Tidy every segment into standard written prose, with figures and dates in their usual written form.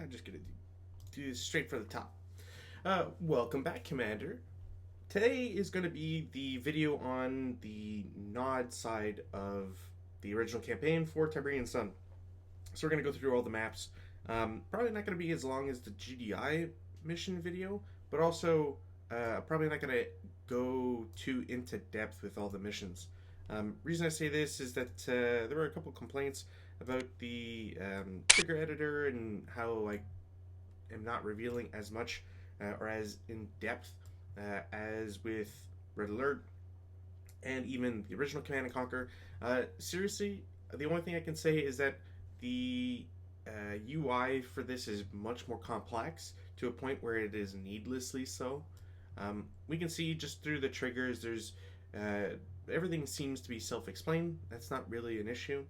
I'm just gonna do this straight for the top. Welcome back, Commander. Today is going to be the video on the Nod side of the original campaign for Tiberian Sun. So we're going to go through all the maps. Probably not going to be as long as the GDI mission video, but also probably not going to go too into depth with all the missions. Reason I say this is that there were a couple complaints about the trigger editor and how I am not revealing as much or as in depth as with Red Alert and even the original Command and Conquer. Seriously, the only thing I can say is that the UI for this is much more complex to a point where it is needlessly so. We can see just through the triggers, there's everything seems to be self-explained. That's not really an issue.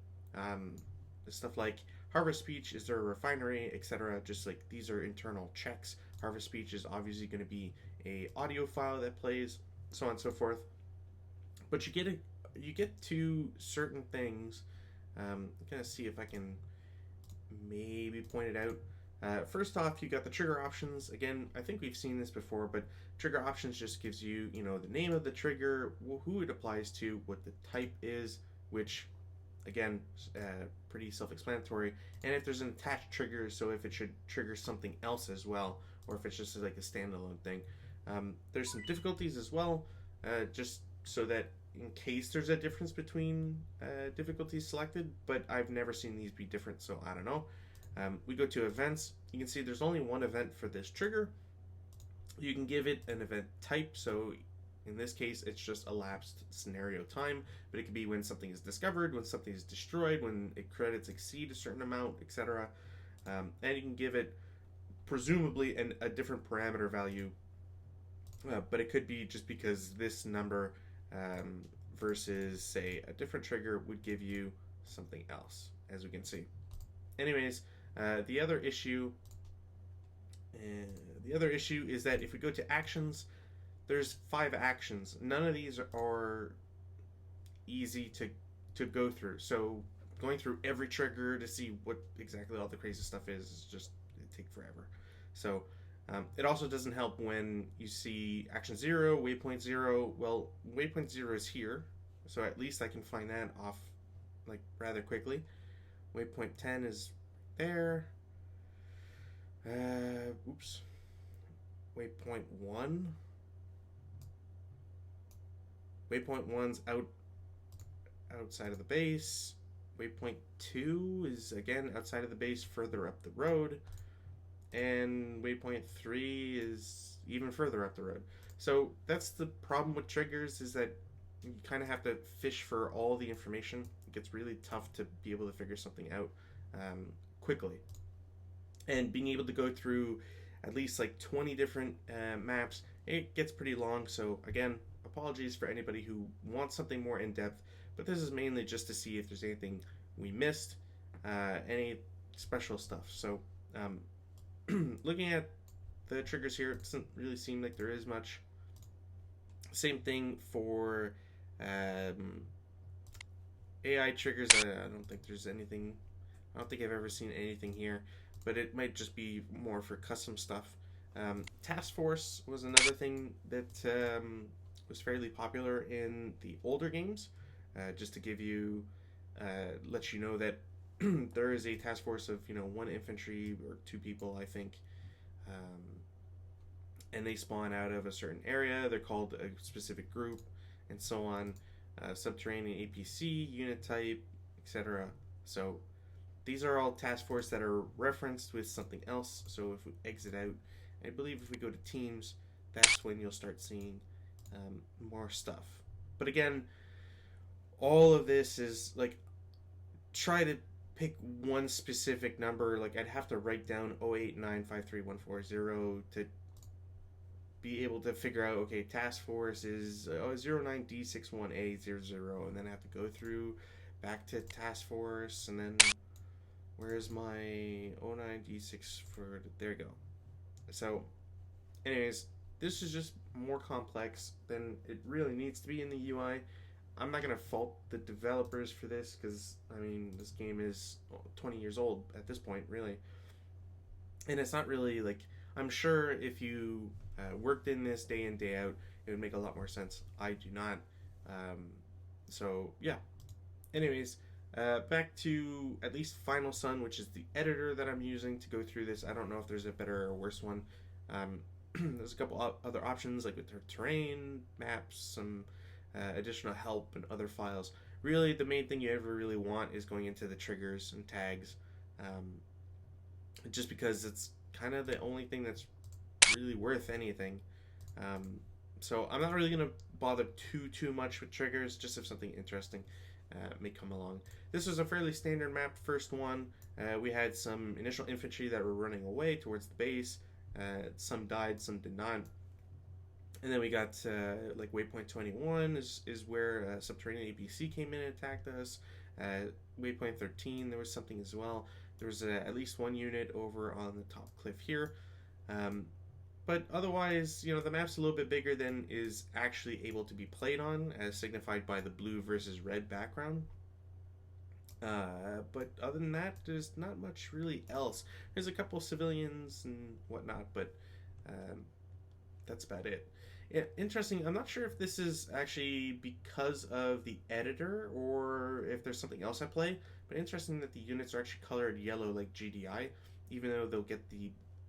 Stuff like Harvest Speech, is there a refinery, etc. Just like these are internal checks. Harvest Speech is obviously going to be a audio file that plays, so on and so forth. But you get to certain things. I'm gonna see if I can maybe point it out. First off, you got the trigger options. Again, I think we've seen this before, but trigger options just gives you, the name of the trigger, who it applies to, what the type is, which, again, pretty self-explanatory. And if there's an attached trigger, so if it should trigger something else as well, or if it's just like a standalone thing. There's some difficulties as well, just so that in case there's a difference between difficulties selected, but I've never seen these be different, so I don't know. We go to events. You can see there's only one event for this trigger. You can give it an event type, so in this case it's just elapsed scenario time, but it could be when something is discovered, when something is destroyed, when credits exceed a certain amount, etc. And you can give it presumably a different parameter value, but it could be just because this number versus, say, a different trigger would give you something else, as we can see. Anyways, the other issue is that if we go to actions, there's 5 actions. None of these are easy to go through. So going through every trigger to see what exactly all the crazy stuff is just it take forever. So it also doesn't help when you see action 0, waypoint 0. Well, waypoint 0 is here, so at least I can find that off like rather quickly. Waypoint 10 is there. Oops. Waypoint 1. Waypoint 1's outside of the base. Waypoint 2 is again outside of the base, further up the road. And waypoint 3 is even further up the road. So that's the problem with triggers, is that you kind of have to fish for all the information. It gets really tough to be able to figure something out quickly. And being able to go through at least like 20 different maps, it gets pretty long. So again, apologies for anybody who wants something more in-depth, but this is mainly just to see if there's anything we missed, any special stuff. So looking at the triggers here, it doesn't really seem like there is much. Same thing for AI triggers. I don't think there's anything. I don't think I've ever seen anything here, but it might just be more for custom stuff. Task Force was another thing that was fairly popular in the older games. Just to give you, let you know that there is a task force of 1 infantry or 2 people, I think, and they spawn out of a certain area. They're called a specific group, and so on. Subterranean APC, unit type, etc. So these are all task force that are referenced with something else. So if we exit out, I believe if we go to teams, that's when you'll start seeing more stuff. But again, all of this is like, try to pick one specific number. Like I'd have to write down 0895314 to be able to figure out, okay, task force is 09D61A00, and then I have to go through back to task force, and then where's my 09D6 for, there you go. So anyways, this is just more complex than it really needs to be in the UI. I'm not going to fault the developers for this, because, I mean, this game is 20 years old at this point, really. And it's not really like, I'm sure if you worked in this day in day out, it would make a lot more sense. I do not. Um, so yeah. Anyways, back to at least Final Sun, which is the editor that I'm using to go through this. I don't know if there's a better or worse one. Um, there's a couple other options like with terrain, maps, some additional help, and other files. Really, the main thing you ever really want is going into the triggers and tags, um, just because it's kind of the only thing that's really worth anything. Um, so I'm not really gonna bother too much with triggers, just if something interesting may come along. This was a fairly standard map, first one. We had some initial infantry that were running away towards the base. Some died, some did not. And then we got like Waypoint 21 is where Subterranean ABC came in and attacked us. Waypoint 13, there was something as well. There was at least one unit over on the top cliff here. But otherwise, the map's a little bit bigger than is actually able to be played on, as signified by the blue versus red background. But other than that, there's not much really else. There's a couple civilians and whatnot, but that's about it. Yeah, interesting. I'm not sure if this is actually because of the editor or if there's something else at play. But interesting that the units are actually colored yellow like GDI, even though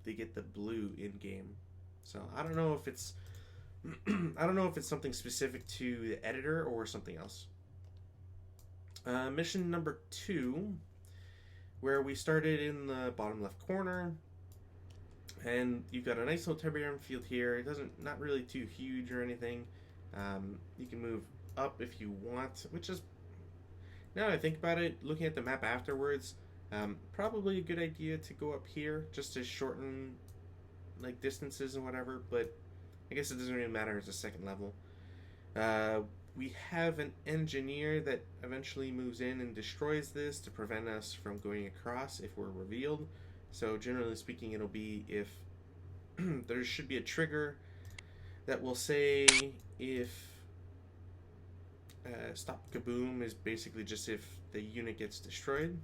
they get the blue in game. So I don't know if it's I don't know if it's something specific to the editor or something else. Mission number 2, where we started in the bottom left corner, and you've got a nice little Tiberium field here. It doesn't not really too huge or anything. You can move up if you want, which is, now that I think about it, looking at the map afterwards, probably a good idea to go up here just to shorten like distances and whatever. But I guess it doesn't really matter as a second level. We have an engineer that eventually moves in and destroys this to prevent us from going across if we're revealed. So generally speaking, it'll be if there should be a trigger that will say if stop kaboom is basically just if the unit gets destroyed,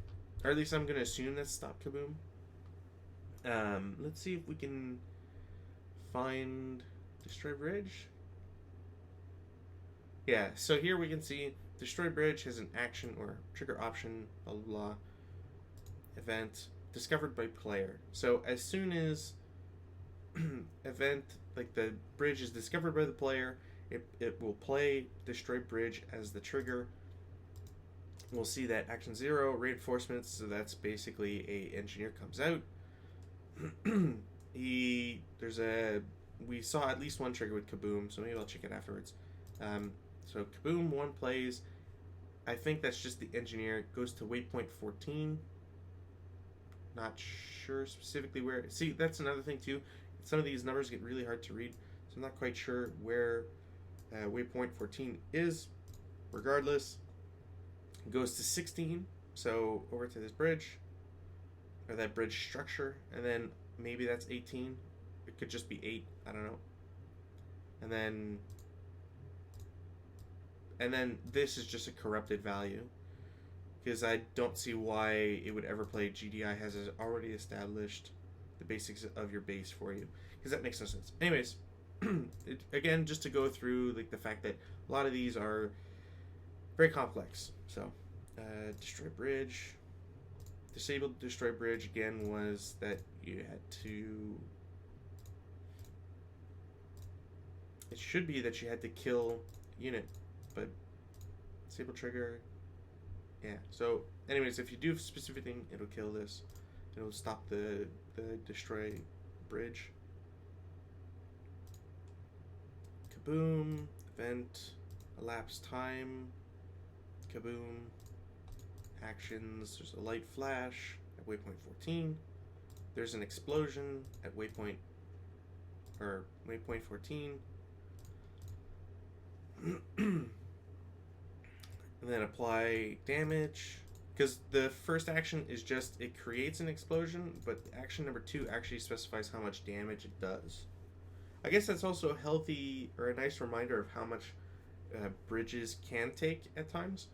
or at least I'm going to assume that's stop kaboom. Let's see if we can find destroy bridge. Yeah, so here we can see destroy bridge has an action or trigger option, blah blah blah, event discovered by player. So as soon as event, like the bridge is discovered by the player, it will play destroy bridge as the trigger. We'll see that action 0 reinforcements, so that's basically a engineer comes out. We saw at least one trigger with kaboom, so maybe I'll check it afterwards. So kaboom 1 plays. I think that's just the engineer. It goes to waypoint 14. Not sure specifically where. See, that's another thing too. Some of these numbers get really hard to read, so I'm not quite sure where waypoint 14 is. Regardless, it goes to 16. So over to this bridge, or that bridge structure, and then maybe that's 18. It could just be 8. I don't know. And then this is just a corrupted value, because I don't see why it would ever play GDI has already established the basics of your base for you, because that makes no sense. Anyways, again, just to go through like the fact that a lot of these are very complex. So destroy bridge, disabled destroy bridge again was that you had to, it should be that you had to kill unit, but disable trigger. Yeah, so anyways, if you do a specific thing, it'll kill this. It'll stop the destroy bridge. Kaboom, event, elapsed time, kaboom, actions, there's a light flash at waypoint 14. There's an explosion at waypoint 14. And then apply damage, because the first action is just it creates an explosion, but action number 2 actually specifies how much damage it does. I guess that's also a healthy or a nice reminder of how much bridges can take at times.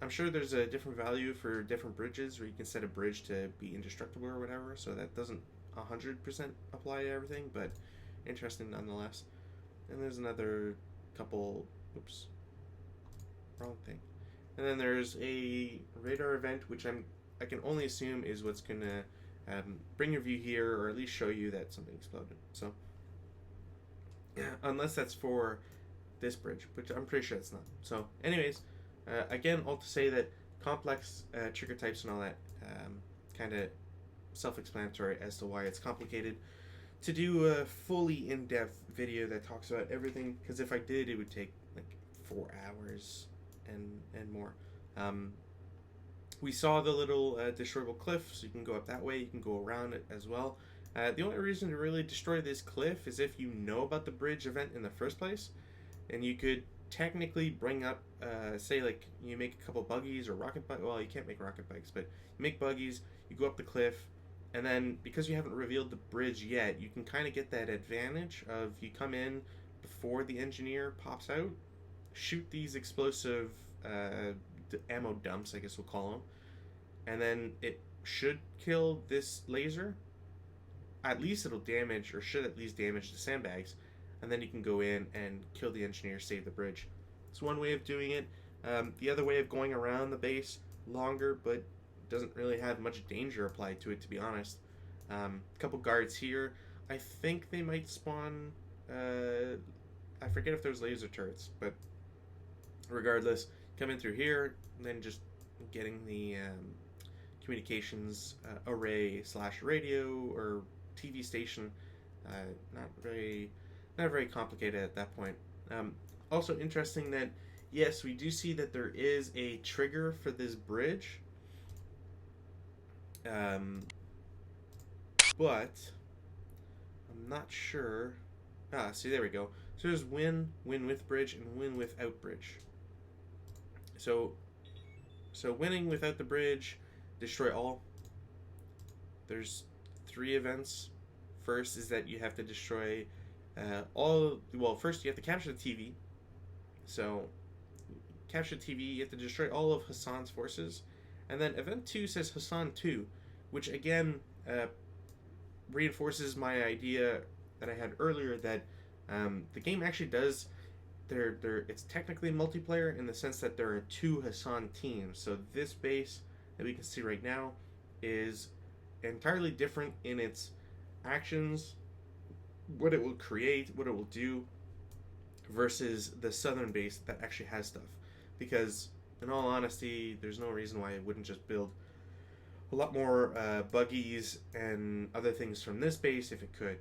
I'm sure there's a different value for different bridges, where you can set a bridge to be indestructible or whatever, so that doesn't 100% apply to everything, but interesting nonetheless. And there's another couple. Oops, wrong thing. And then there's a radar event, which I can only assume is what's gonna bring your view here, or at least show you that something exploded. So, yeah, unless that's for this bridge, which I'm pretty sure it's not. So, anyways, again, all to say that complex trigger types and all that kind of self-explanatory as to why it's complicated to do a fully in-depth video that talks about everything. Because if I did, it would take like 4 hours and more. We saw the little destroyable cliff, so you can go up that way. You can go around it as well. The only reason to really destroy this cliff is if you know about the bridge event in the first place, and you could technically bring up, say, like you make a couple buggies or rocket bike. Well, you can't make rocket bikes, but you make buggies. You go up the cliff, and then because you haven't revealed the bridge yet, you can kind of get that advantage of you come in before the engineer pops out, shoot these explosive ammo dumps, I guess we'll call them, and then it should kill this laser. At least it'll damage, or should at least damage the sandbags, and then you can go in and kill the engineer, save the bridge. It's one way of doing it. The other way of going around the base, longer, but doesn't really have much danger applied to it, to be honest. A couple guards here. I think they might spawn. I forget if there's laser turrets, but regardless, come in through here, and then just getting the communications array / radio or TV station. Not very complicated at that point. Also interesting that yes, we do see that there is a trigger for this bridge, but I'm not sure. See, there we go. So there's win with bridge, and win without bridge. So winning without the bridge, destroy all. There's 3 events. First is that you have to destroy all. Well, first you have to capture the TV. So capture TV. You have to destroy all of Hassan's forces, and then event 2 says Hassan 2, which again reinforces my idea that I had earlier that the game actually does. It's technically multiplayer in the sense that there are 2 Hassan teams. So this base that we can see right now is entirely different in its actions, what it will create, what it will do, versus the southern base that actually has stuff. Because in all honesty, there's no reason why it wouldn't just build a lot more buggies and other things from this base if it could.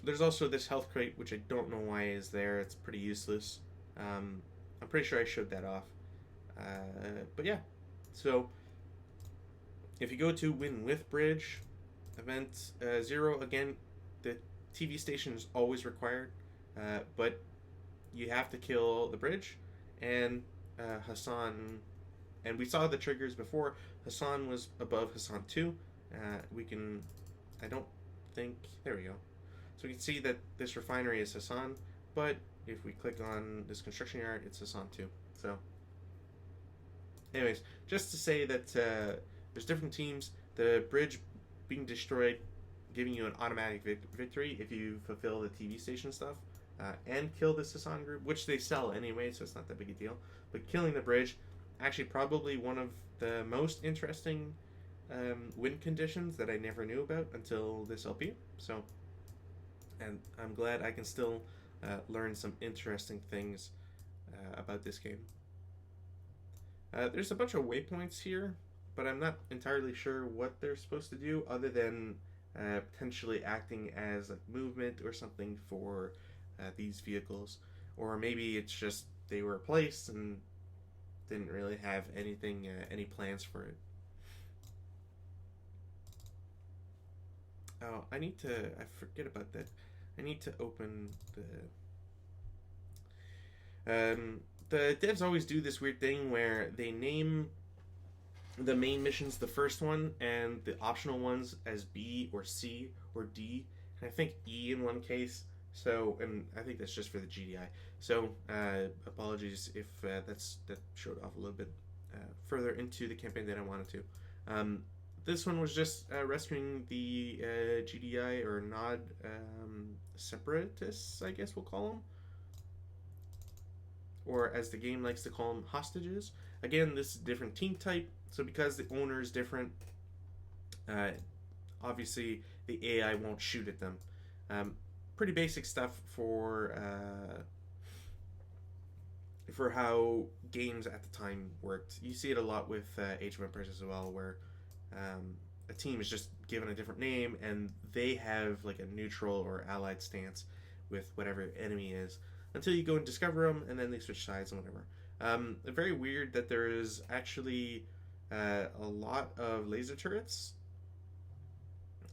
There's also this health crate, which I don't know why is there. It's pretty useless. I'm pretty sure I showed that off. But yeah, so if you go to win with bridge, event 0, again, the TV station is always required, but you have to kill the bridge and Hassan. And we saw the triggers before. Hassan was above Hassan 2. I don't think, there we go. So we can see that this refinery is Hassan, but if we click on this construction yard, it's Hassan 2. So, anyways, just to say that there's different teams. The bridge being destroyed, giving you an automatic victory if you fulfill the TV station stuff, and kill this Hassan group, which they sell anyway, so it's not that big a deal. But killing the bridge, actually probably one of the most interesting win conditions that I never knew about until this LP. So, and I'm glad I can still learn some interesting things about this game. There's a bunch of waypoints here, but I'm not entirely sure what they're supposed to do other than potentially acting as a movement or something for these vehicles. Or maybe it's just they were placed and didn't really have anything, any plans for it. Oh, I forget about that. I need to open the devs always do this weird thing where they name the main missions the first one and the optional ones as B or C or D, and I think E in one case. So, and I think that's just for the GDI. So, apologies if that showed off a little bit further into the campaign than I wanted to. this one was just rescuing the GDI or Nod separatists, I guess we'll call them, or as the game likes to call them, hostages. Again, this is a different team type, so because the owner is different, uh, obviously the AI won't shoot at them. Pretty basic stuff for how games at the time worked. You see it a lot with Age of Empires as well, where a team is just given a different name and they have like a neutral or allied stance with whatever enemy is until you go and discover them, and then they switch sides and whatever. Very weird that there is actually a lot of laser turrets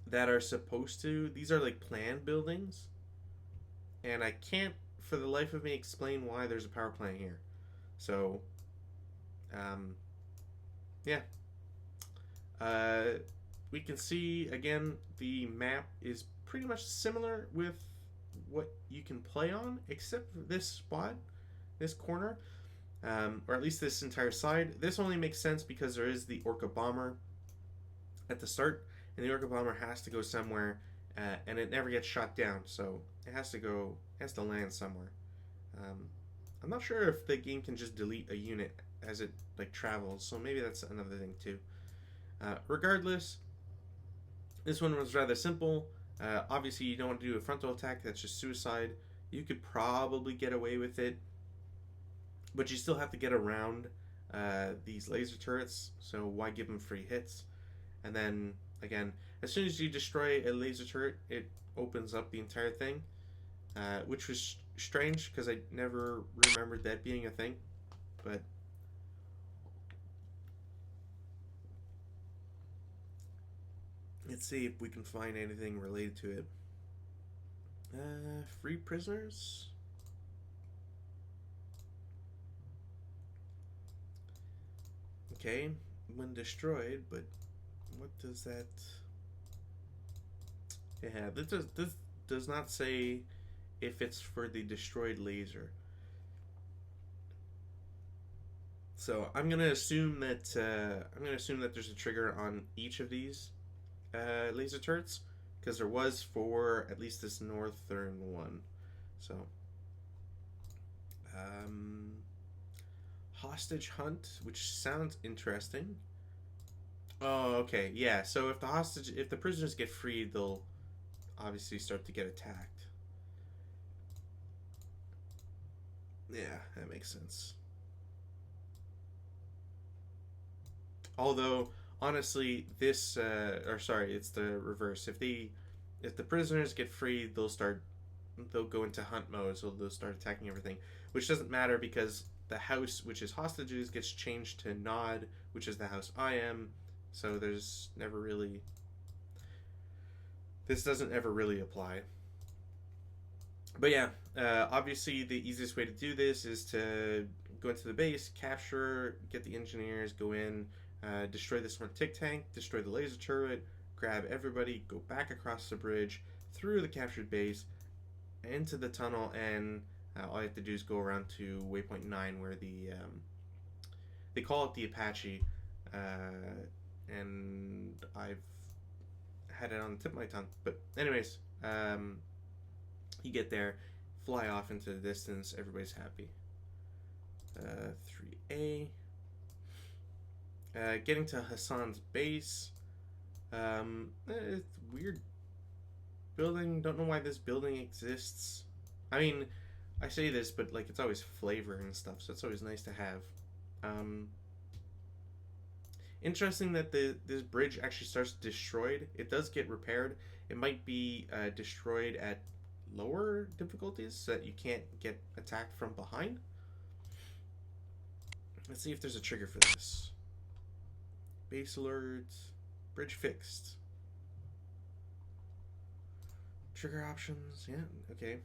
that are supposed to. These are like planned buildings, and I can't for the life of me explain why there's a power plant here. So, yeah. We can see again the map is pretty much similar with what you can play on, except for this spot, this corner, or at least this entire side. This only makes sense because there is the Orca bomber at the start, and the Orca bomber has to go somewhere, and it never gets shot down, so it has to land somewhere. I'm not sure if the game can just delete a unit as it like travels, so maybe that's another thing too. Regardless, this one was rather simple. Obviously, you don't want to do a frontal attack, that's just suicide. You could probably get away with it, but you still have to get around these laser turrets, so why give them free hits? And then, again, as soon as you destroy a laser turret, it opens up the entire thing, which was strange because I never remembered that being a thing, but let's see if we can find anything related to it. Free prisoners? Okay, when destroyed, but what does that... Yeah, this does not say if it's for the destroyed laser. So I'm gonna assume that there's a trigger on each of these laser turrets, because there was for at least this northern one. So, hostage hunt, which sounds interesting. Oh, okay, yeah. So if the prisoners get freed, they'll obviously start to get attacked. Yeah, that makes sense. Although, honestly, it's the reverse. If the prisoners get freed, they'll go into hunt mode, so they'll start attacking everything, which doesn't matter because the house, which is hostages, gets changed to Nod, which is the house I am. So there's never really, this doesn't ever really apply. But yeah, obviously the easiest way to do this is to go into the base, capture, get the engineers, go in, destroy the smart tick tank, destroy the laser turret, grab everybody, go back across the bridge, through the captured base, into the tunnel, and all you have to do is go around to waypoint 9 where they call it the Apache, and I've had it on the tip of my tongue. But anyways, you get there, fly off into the distance, everybody's happy. 3A. Getting to Hassan's base. It's weird building. Don't know why this building exists. I mean, I say this, but like it's always flavor and stuff, so it's always nice to have. Interesting that this bridge actually starts destroyed. It does get repaired. It might be destroyed at lower difficulties so that you can't get attacked from behind. Let's see if there's a trigger for this. Base alert. Bridge fixed. Trigger options. Yeah, okay.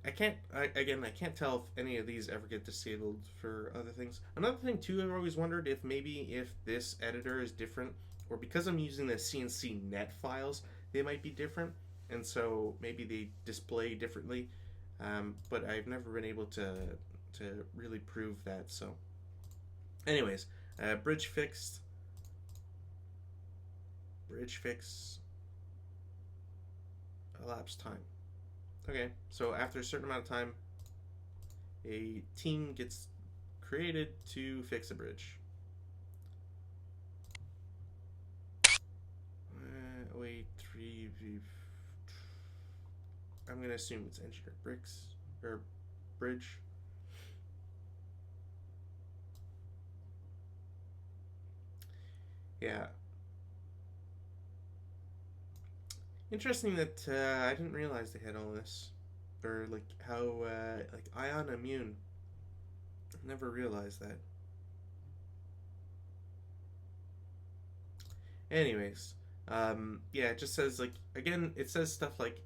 I can't tell if any of these ever get disabled for other things. Another thing too, I've always wondered if this editor is different, or because I'm using the CNC net files, they might be different, and so maybe they display differently. But I've never been able to really prove that. So, anyways, bridge fixed. Bridge fix. Elapsed time. Okay, so after a certain amount of time, a team gets created to fix a bridge. Wait, three. I'm gonna assume it's engineered bricks or bridge. Yeah. Interesting that I didn't realize they had all this, or like how like ion immune. Never realized that. Anyways, yeah, it just says like again, it says stuff like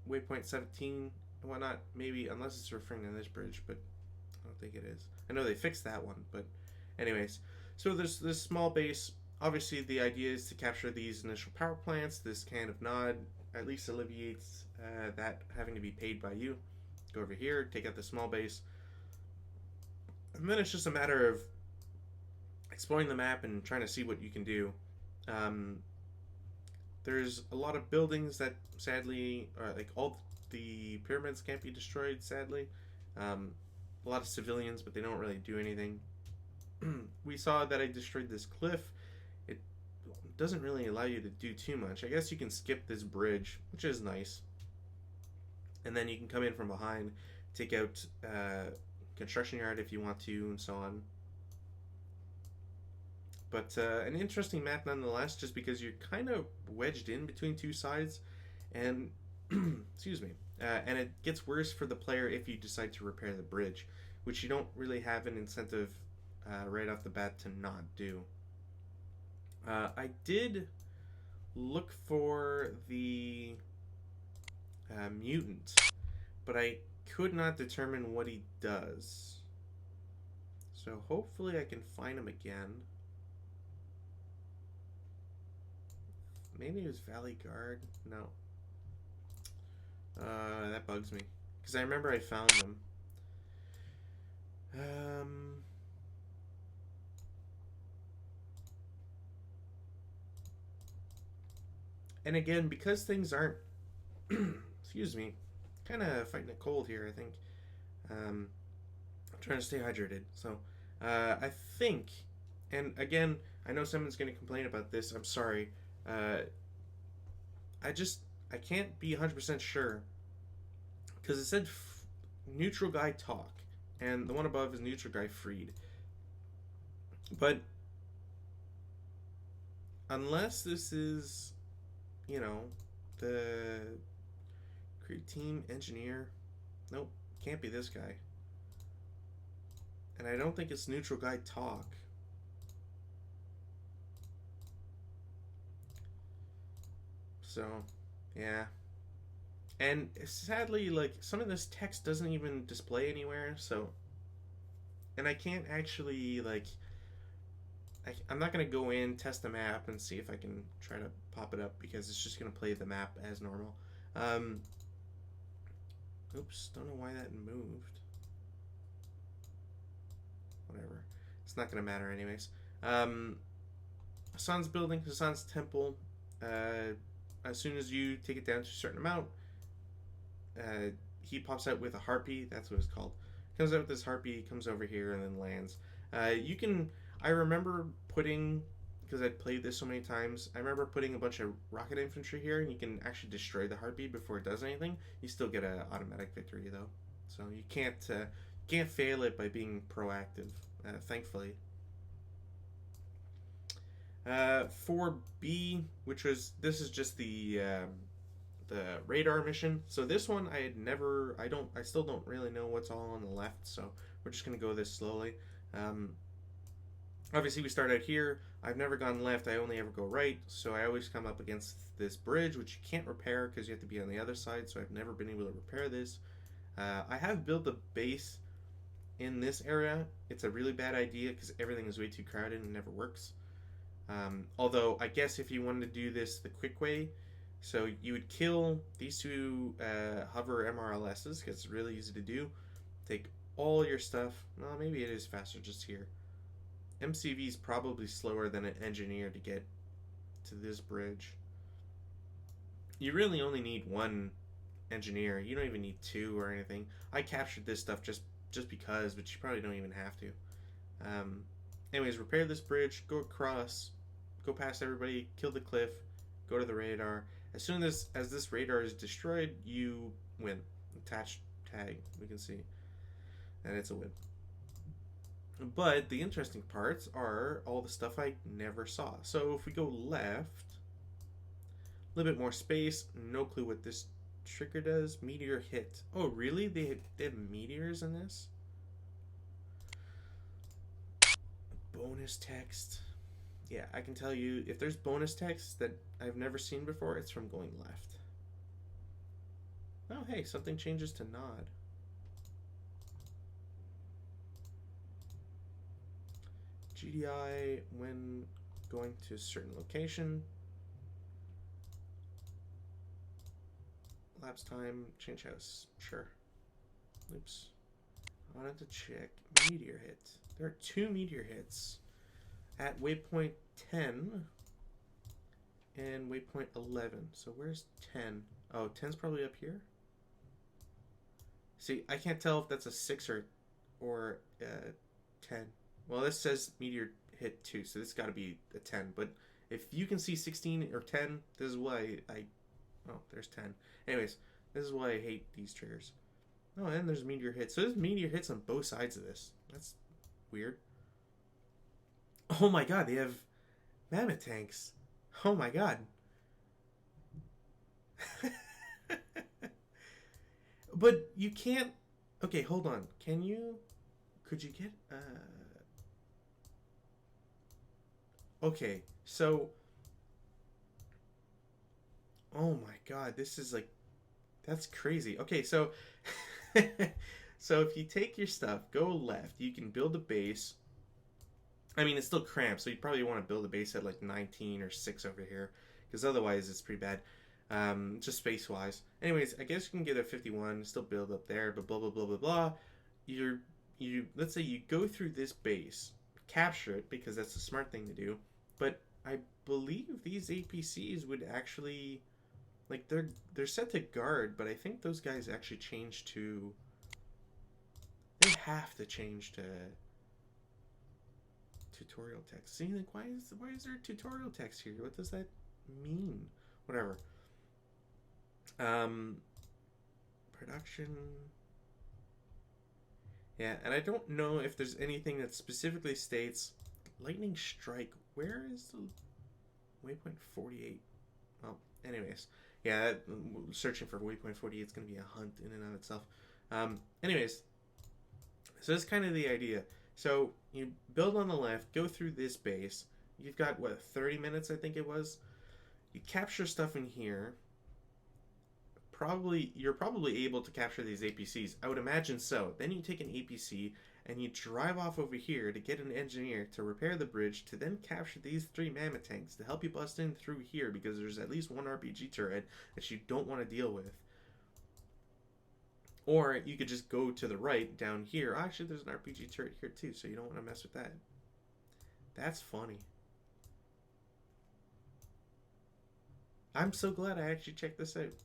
waypoint 17 and whatnot. Maybe unless it's referring to this bridge, but I don't think it is. I know they fixed that one, but anyways, so there's this small base. Obviously, the idea is to capture these initial power plants. This kind of nod at least alleviates that having to be paid by you. Go over here, take out the small base, and then it's just a matter of exploring the map and trying to see what you can do. Um, there's a lot of buildings that sadly, like all the pyramids can't be destroyed. Sadly, a lot of civilians, but they don't really do anything. We saw that I destroyed this cliff. It doesn't really allow you to do too much. I guess you can skip this bridge, which is nice, and then you can come in from behind, take out construction yard if you want to, and so on. But an interesting map nonetheless, just because you're kind of wedged in between two sides, and excuse me, and it gets worse for the player if you decide to repair the bridge, which you don't really have an incentive right off the bat to not do. I did look for the mutant, but I could not determine what he does. So hopefully I can find him again. Maybe it was Valley Guard. No. That bugs me. Because I remember I found them. And again, because things aren't... excuse me. Kind of fighting a cold here, I think. I'm trying to stay hydrated. So, I think... And again, I know someone's going to complain about this. I'm sorry. I can't be 100% sure because it said neutral guy talk and the one above is neutral guy freed, but unless this is, you know, the create team engineer, nope, can't be this guy, and I don't think it's neutral guy talk. So, yeah. And sadly, like, some of this text doesn't even display anywhere, so... And I can't actually, like... I'm not going to go in, test the map, and see if I can try to pop it up, because it's just going to play the map as normal. Oops, don't know why that moved. Whatever. It's not going to matter anyways. Hassan's building, Hassan's temple. As soon as you take it down to a certain amount, he pops out with a harpy. That's what it's called. Comes out with this harpy, comes over here, and then lands. You can... I remember putting... Because I'd played this so many times, I remember putting a bunch of rocket infantry here, and you can actually destroy the harpy before it does anything. You still get an automatic victory, though. So you can't fail it by being proactive, thankfully. For B, which was, this is just the radar mission. So this one I still don't really know what's all on the left, so we're just gonna go this slowly. Obviously we start out here. I've never gone left, I only ever go right, so I always come up against this bridge, which you can't repair because you have to be on the other side, so I've never been able to repair this. I have built a base in this area. It's a really bad idea because everything is way too crowded and never works. Although, I guess if you wanted to do this the quick way, so you would kill these two hover MRLSs, because it's really easy to do. Take all your stuff. Well, maybe it is faster just here. MCV is probably slower than an engineer to get to this bridge. You really only need one engineer. You don't even need two or anything. I captured this stuff just because, but you probably don't even have to. Um, Anyways, repair this bridge, go across, go past everybody, kill the cliff, go to the radar. As soon as this radar is destroyed, you win. Attached tag, we can see that it's a win. But the interesting parts are all the stuff I never saw. So if we go left, a little bit more space, no clue what this trigger does. Meteor hit. Oh, really? They have meteors in this? Bonus text. Yeah, I can tell you if there's bonus text that I've never seen before, it's from going left. Oh, hey, something changes to nod. GDI when going to a certain location. Lapse time, change house. Sure. Oops. I wanted to check meteor hit. There are 2 meteor hits at waypoint 10 and waypoint 11. So where's 10? Oh, 10's probably up here. See, I can't tell if that's a 6 or 10. Well, this says meteor hit 2, so this got to be a 10. But if you can see 16 or 10, this is why oh, there's 10. Anyways, this is why I hate these triggers. Oh, and there's meteor hits. So there's meteor hits on both sides of this. That's weird. Oh my god, they have mammoth tanks. Oh my god. But you can't... Okay, hold on. Could you get... Okay, so... Oh my god, this is like... That's crazy. Okay, so... So if you take your stuff, go left, you can build a base. I mean, it's still cramped, so you probably want to build a base at like 19 or 6 over here, because otherwise it's pretty bad, just space-wise. Anyways, I guess you can get a 51, still build up there, but blah, blah, blah, blah, blah. Let's say you go through this base, capture it, because that's the smart thing to do, but I believe these APCs would actually... Like, they're set to guard, but I think those guys actually change to... They have to change to tutorial text. See, like, why is there tutorial text here? What does that mean? Whatever. Production... Yeah, and I don't know if there's anything that specifically states... Lightning Strike. Where is the... Waypoint 48? Well, anyways... Yeah, searching for waypoint 48 is going to be a hunt in and of itself. Anyways, so that's kind of the idea. So you build on the left, go through this base. You've got, what, 30 minutes, I think it was? You capture stuff in here. You're probably able to capture these APCs. I would imagine so. Then you take an APC and you drive off over here to get an engineer to repair the bridge to then capture these 3 mammoth tanks to help you bust in through here because there's at least 1 RPG turret that you don't want to deal with. Or you could just go to the right down here. Actually, there's an RPG turret here too, so you don't want to mess with that. That's funny. I'm so glad I actually checked this out.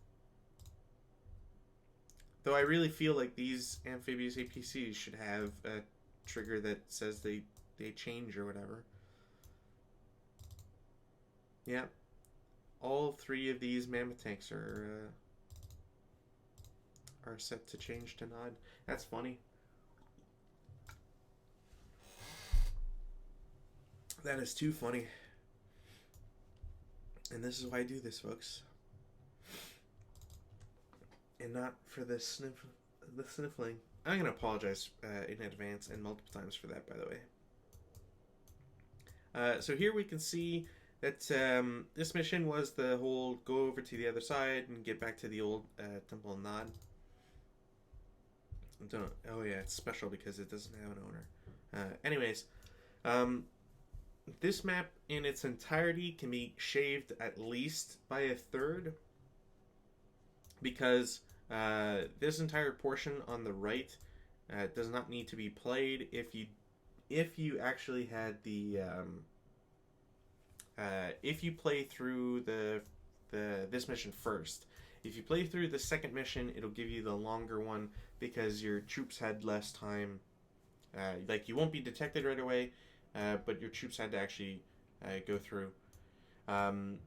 Though I really feel like these amphibious APCs should have a trigger that says they change or whatever. Yeah. All 3 of these mammoth tanks are set to change to nod. That's funny. That is too funny. And this is why I do this, folks. And not for the sniffling. I'm going to apologize in advance and multiple times for that, by the way. So here we can see that this mission was the whole go over to the other side and get back to the old Temple of Nod. Oh yeah, it's special because it doesn't have an owner. Anyways, this map in its entirety can be shaved at least by a third because this entire portion on the right does not need to be played if you actually had the if you play through this mission first. If you play through the second mission, it'll give you the longer one because your troops had less time. Like you won't be detected right away, but your troops had to actually go through. Um,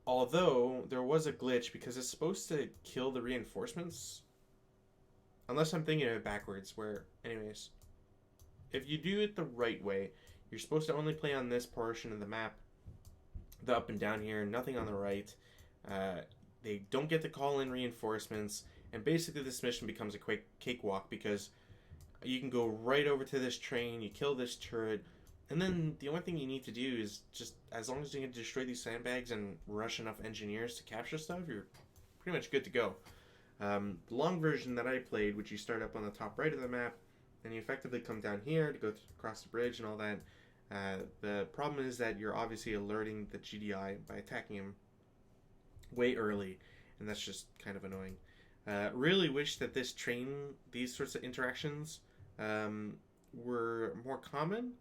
Although there was a glitch because it's supposed to kill the reinforcements, unless I'm thinking of it backwards. Where, anyways, if you do it the right way, you're supposed to only play on this portion of the map, the up and down here, nothing on the right. Uh, they don't get to call in reinforcements, and basically this mission becomes a quick cakewalk because you can go right over to this train, you kill this turret, and then the only thing you need to do is just, as long as you can destroy these sandbags and rush enough engineers to capture stuff, you're pretty much good to go. The long version that I played, which you start up on the top right of the map, and you effectively come down here to go across the bridge and all that. The problem is that you're obviously alerting the GDI by attacking him way early, and that's just kind of annoying. Really wish that these sorts of interactions were more common.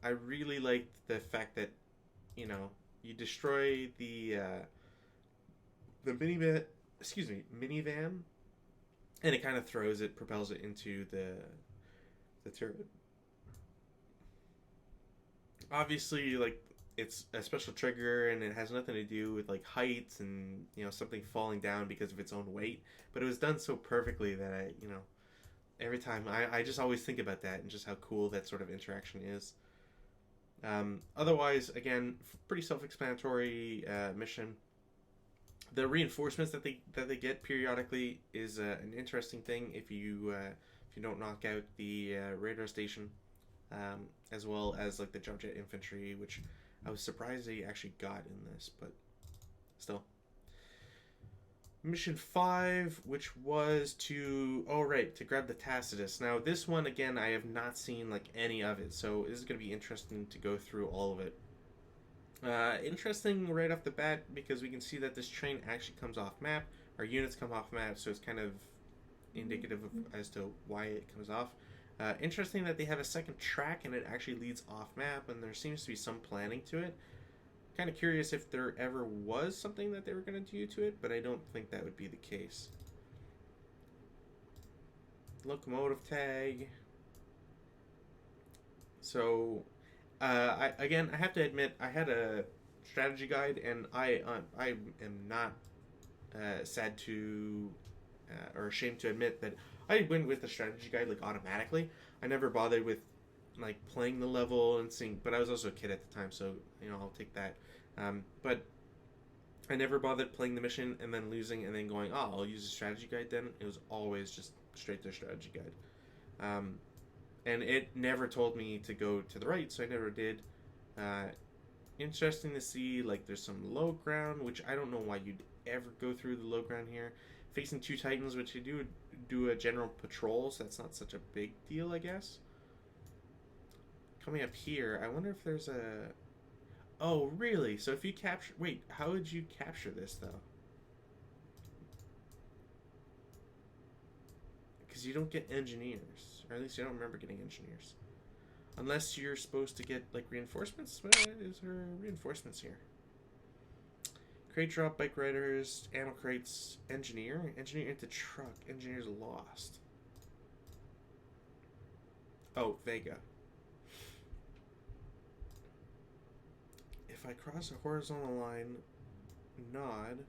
I really liked the fact that, you destroy the minivan, and it kind of propels it into the turret. Obviously, like, it's a special trigger and it has nothing to do with like heights and something falling down because of its own weight, but it was done so perfectly that every time I just always think about that and just how cool that sort of interaction is. Otherwise, again, pretty self-explanatory mission. The reinforcements that they get periodically is an interesting thing if you don't knock out the radar station, as well as like the jump jet infantry, which I was surprised they actually got in this, but still. Mission 5, which was to grab the Tacitus. Now this one again, I have not seen like any of it, so this is going to be interesting to go through all of it. Interesting right off the bat because we can see that this train actually comes off map. Our units come off map, so it's kind of indicative of, as to why it comes off. Interesting that they have a second track and it actually leads off map, and there seems to be some planning to it. Kind of curious if there ever was something that they were going to do to it, but I don't think that would be the case. Locomotive tag. So, I have to admit, I had a strategy guide, and I am not sad to or ashamed to admit that I went with the strategy guide like automatically. I never bothered with like playing the level and seeing, but I was also a kid at the time, so I'll take that. But I never bothered playing the mission and then losing and then going, oh, I'll use a strategy guide then. It was always just straight to strategy guide. And it never told me to go to the right, so I never did. Interesting to see, like, there's some low ground, which I don't know why you'd ever go through the low ground here. Facing two Titans, which they do a general patrol, so that's not such a big deal, I guess. Coming up here, I wonder if there's a... Oh, really? So if you capture... Wait, how would you capture this, though? Because you don't get engineers. Or at least I don't remember getting engineers. Unless you're supposed to get, like, reinforcements? Well, is there reinforcements here? Crate drop, bike riders, ammo crates, engineer into truck, engineers lost. Oh, Vega. If I cross a horizontal line, Nod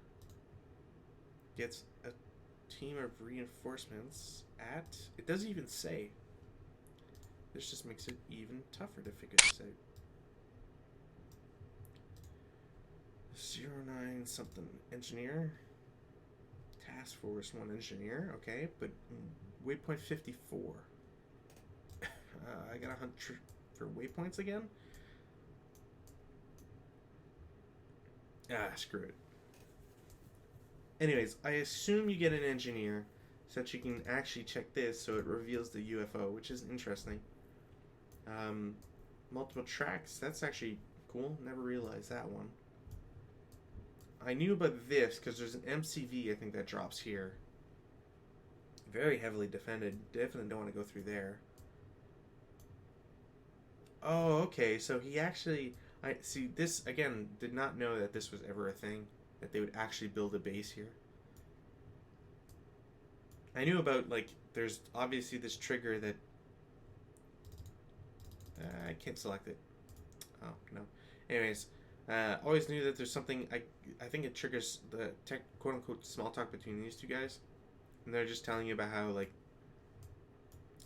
gets a team of reinforcements at... It doesn't even say. This just makes it even tougher to figure this out. 09 something engineer, task force 1 engineer, okay, but waypoint 54. I gotta hunt for waypoints again. Screw it. Anyways, I assume you get an engineer so that you can actually check this, so it reveals the UFO, which is interesting. Multiple tracks, that's actually cool. Never realized that one. I knew about this because there's an MCV, I think, that drops here. Very heavily defended. Definitely don't want to go through there. Oh, okay. So he actually... I see this again. Did not know that this was ever a thing. That they would actually build a base here. I knew about like there's obviously this trigger that I can't select it. Oh no. Anyways, always knew that there's something. I think it triggers the quote unquote small talk between these two guys, and they're just telling you about how like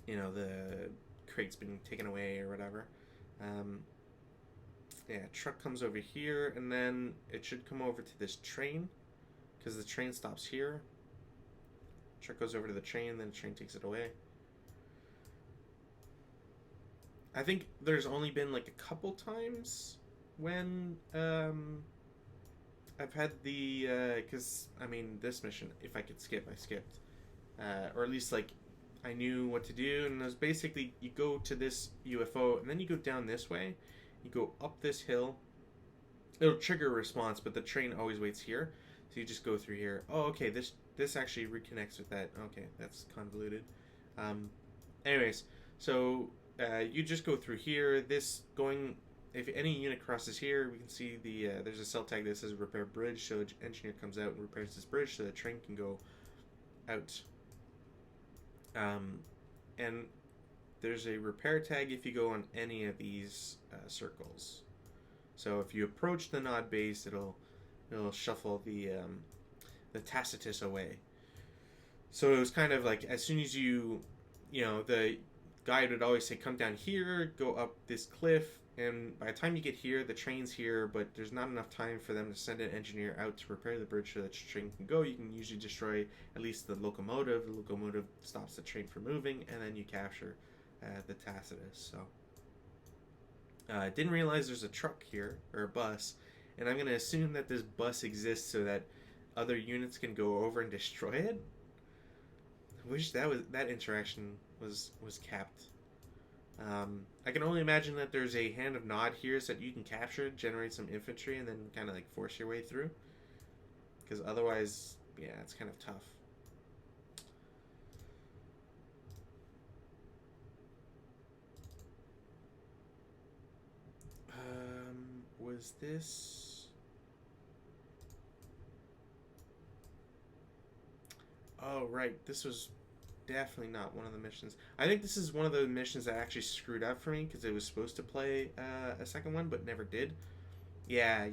the crate's been taken away or whatever. Yeah, truck comes over here, and then it should come over to this train, because the train stops here. Truck goes over to the train, then the train takes it away. I think there's only been like a couple times when I've had the because I mean this mission, if I could skip, I skipped, or at least like I knew what to do, and it was basically you go to this UFO and then you go down this way, you go up this hill. It'll trigger a response, but the train always waits here, so you just go through here. Oh, okay, this actually reconnects with that. Okay, that's convoluted. Anyways, so you just go through here. This going, if any unit crosses here, we can see the there's a cell tag that says repair bridge. So the engineer comes out and repairs this bridge so the train can go out. And there's a repair tag if you go on any of these circles. So if you approach the Nod base, it'll shuffle the Tacitus away. So it was kind of like as soon as the guide would always say, come down here, go up this cliff, and by the time you get here, the train's here, but there's not enough time for them to send an engineer out to repair the bridge so that the train can go. You can usually destroy at least the locomotive. The locomotive stops the train from moving, and then you capture the Tacitus. So I didn't realize there's a truck here, or a bus, and I'm going to assume that this bus exists so that other units can go over and destroy it. I wish that interaction was capped. I can only imagine that there's a Hand of Nod here so that you can capture, generate some infantry, and then kind of like force your way through. Because otherwise, yeah, it's kind of tough. Was this? Oh, right. This was definitely not one of the missions. I think this is one of the missions that actually screwed up for me because it was supposed to play a second one but never did. Yeah.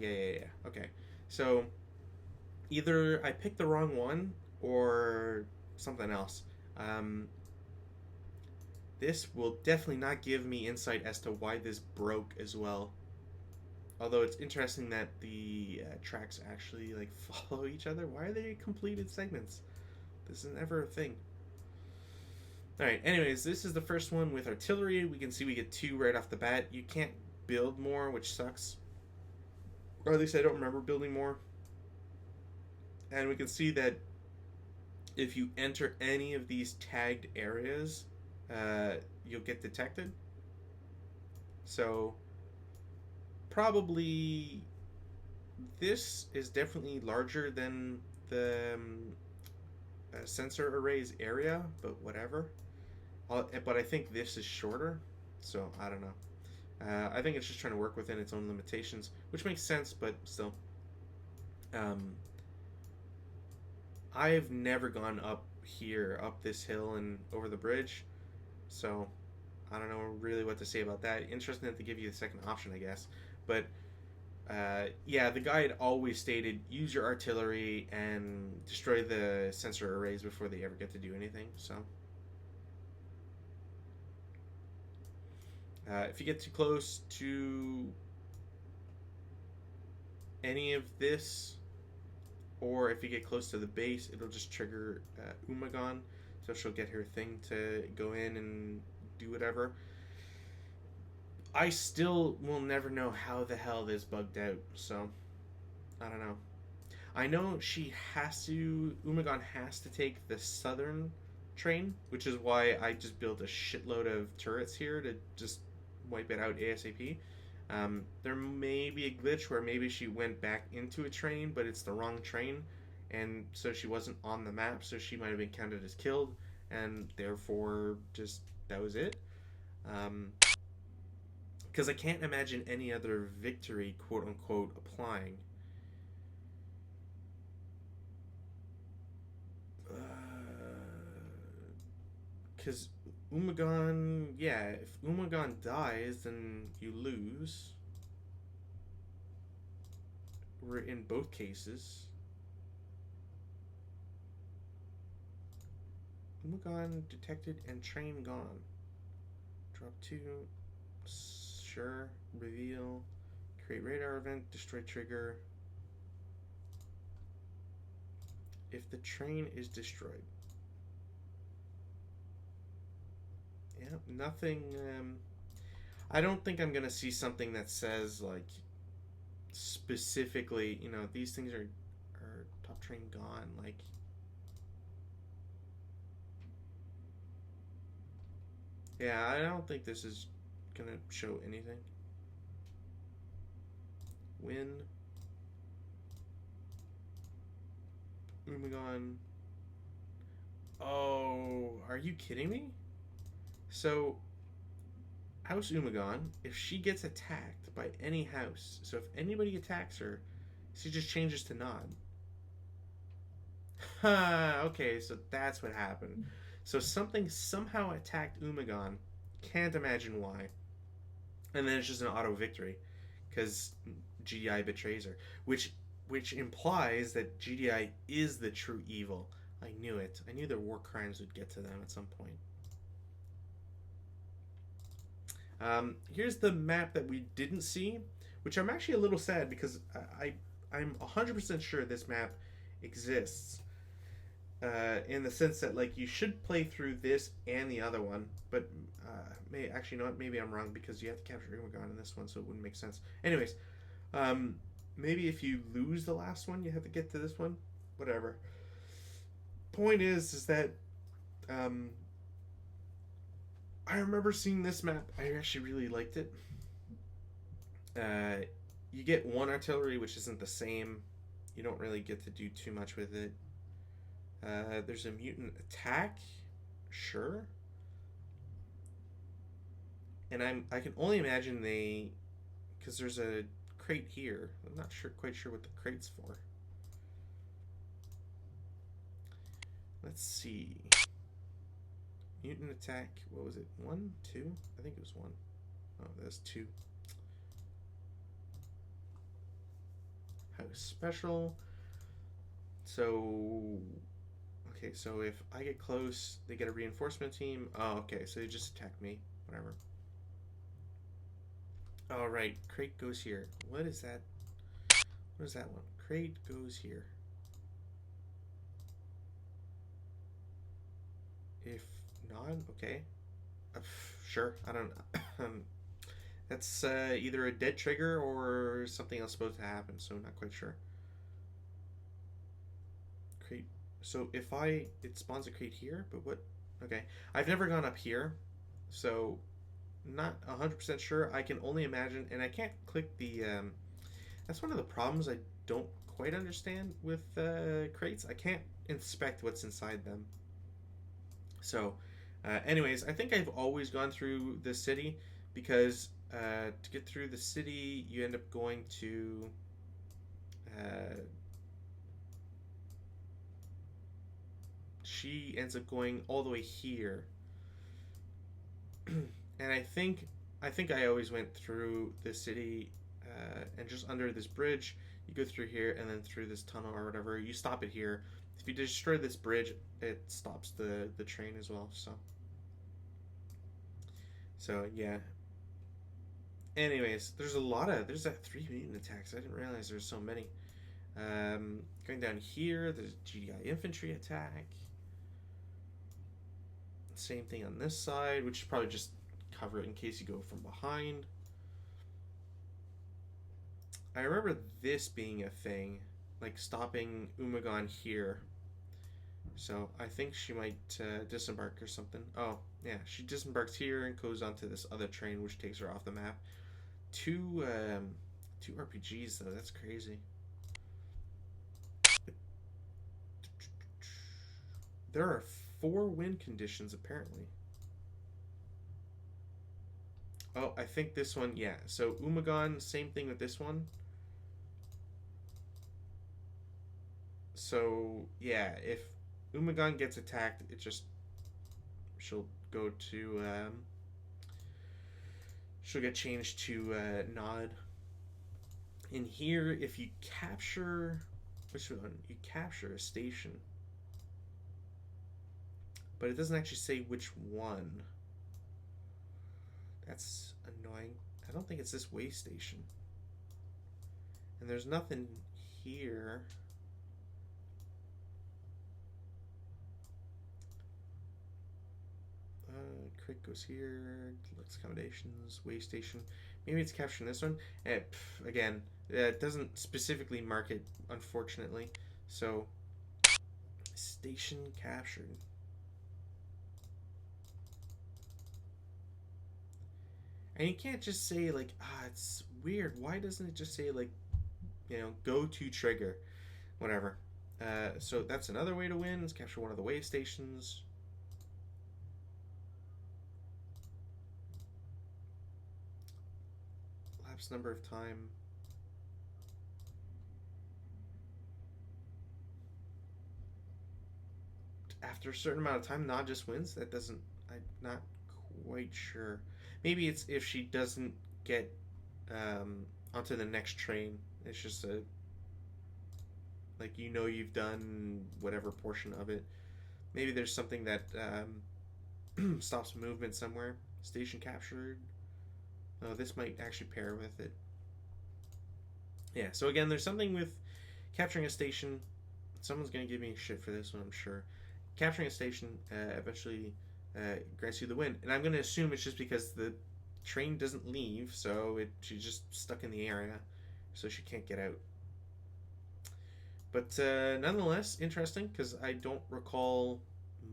Okay. So either I picked the wrong one or something else. This will definitely not give me insight as to why this broke as well. Although it's interesting that the tracks actually like follow each other. Why are they completed segments? This is never a thing. Alright, anyways, this is the first one with artillery. We can see we get 2 right off the bat. You can't build more, which sucks. Or at least I don't remember building more. And we can see that if you enter any of these tagged areas, you'll get detected. So, probably this is definitely larger than the sensor arrays area, but whatever. But I think this is shorter, so I don't know. I think it's just trying to work within its own limitations, which makes sense, but still. I've never gone up here, up this hill and over the bridge, so I don't know really what to say about that. Interesting that they give you the second option, I guess. But yeah, the guide always stated use your artillery and destroy the sensor arrays before they ever get to do anything. So if you get too close to any of this, or if you get close to the base, it'll just trigger Umagon, so she'll get her thing to go in and do whatever. I still will never know how the hell this bugged out, so I don't know. I know Umagon has to take the southern train, which is why I just built a shitload of turrets here to just wipe it out ASAP. There may be a glitch where maybe she went back into a train, but it's the wrong train, and so she wasn't on the map, so she might have been counted as killed, and therefore just that was it. because I can't imagine any other victory, quote unquote, applying. Because Umagon, yeah, if Umagon dies, then you lose. We're in both cases. Umagon detected and train gone. Drop 2. Sure. Reveal. Create radar event. Destroy trigger. If the train is destroyed. Yeah, nothing. I don't think I'm gonna see something that says like specifically, these things are top train gone. Like, yeah, I don't think this is gonna show anything. Win. Umagon. Oh, are you kidding me? So, House Umagon, if she gets attacked by any house, so if anybody attacks her, she just changes to Nod. Okay, so that's what happened. So something somehow attacked Umagon. Can't imagine why. And then it's just an auto victory because GDI betrays her, which implies that GDI is the true evil. I knew it. I knew their war crimes would get to them at some point. Here's the map that we didn't see, which I'm actually a little sad because I'm 100% sure this map exists. In the sense that like you should play through this and the other one, but actually, you know what? Maybe I'm wrong because you have to capture Umagon in this one, so it wouldn't make sense. Anyways, maybe if you lose the last one, you have to get to this one. Whatever. Point is that I remember seeing this map. I actually really liked it. You get one artillery, which isn't the same. You don't really get to do too much with it. There's a mutant attack, sure. And I can only imagine because there's a crate here. I'm not quite sure what the crate's for. Let's see. Mutant attack. What was it? 1, 2? I think it was 1. Oh, that's 2. House special. So, okay, so if I get close, they get a reinforcement team. Oh, okay, so they just attack me. Whatever. All right, crate goes here. What is that? What is that one? Crate goes here. If not, okay. Sure, I don't know. That's either a dead trigger or something else supposed to happen, so not quite sure. Crate. So if it spawns a crate here, but what? Okay, I've never gone up here, so not 100% sure. I can only imagine, and I can't click the. That's one of the problems I don't quite understand with crates. I can't inspect what's inside them. So, anyways, I think I've always gone through the city because to get through the city, you end up going to. She ends up going all the way here, and I think I always went through the city and just under this bridge. You go through here and then through this tunnel or whatever. You stop it here. If you destroy this bridge, it stops the train as well. So yeah. Anyways, there's 3 mutant attacks. I didn't realize there's so many. Going down here, there's GDI infantry attack. Same thing on this side, which is probably just cover it in case you go from behind. I remember this being a thing, like stopping Umagon here. So I think she might disembark or something. Oh, yeah, she disembarks here and goes onto this other train, which takes her off the map. Two RPGs, though. That's crazy. There are 4 win conditions, apparently. Oh, I think this one, yeah. So Umagon, same thing with this one. So yeah, if Umagon gets attacked, it just she'll go to she'll get changed to Nod. In here, if you capture which one? You capture a station, but it doesn't actually say which one. That's annoying. I don't think it's this way station. And there's nothing here. Crick goes here. Deluxe accommodations, way station. Maybe it's capturing this one. Again, it doesn't specifically mark it, unfortunately. So, station captured. And you can't just say like, it's weird. Why doesn't it just say like, go to trigger, whatever. So that's another way to win. Is capture one of the way stations. Lapse number of time. After a certain amount of time, Nod just wins. That doesn't. I'm not quite sure. Maybe it's if she doesn't get onto the next train. It's just a like you've done whatever portion of it. Maybe there's something that stops movement somewhere. Station captured. Oh, this might actually pair with it. Yeah. So again, there's something with capturing a station. Someone's gonna give me shit for this one, I'm sure. Capturing a station eventually grants you the win, and I'm gonna assume it's just because the train doesn't leave, so she's just stuck in the area, so she can't get out. But nonetheless, interesting because I don't recall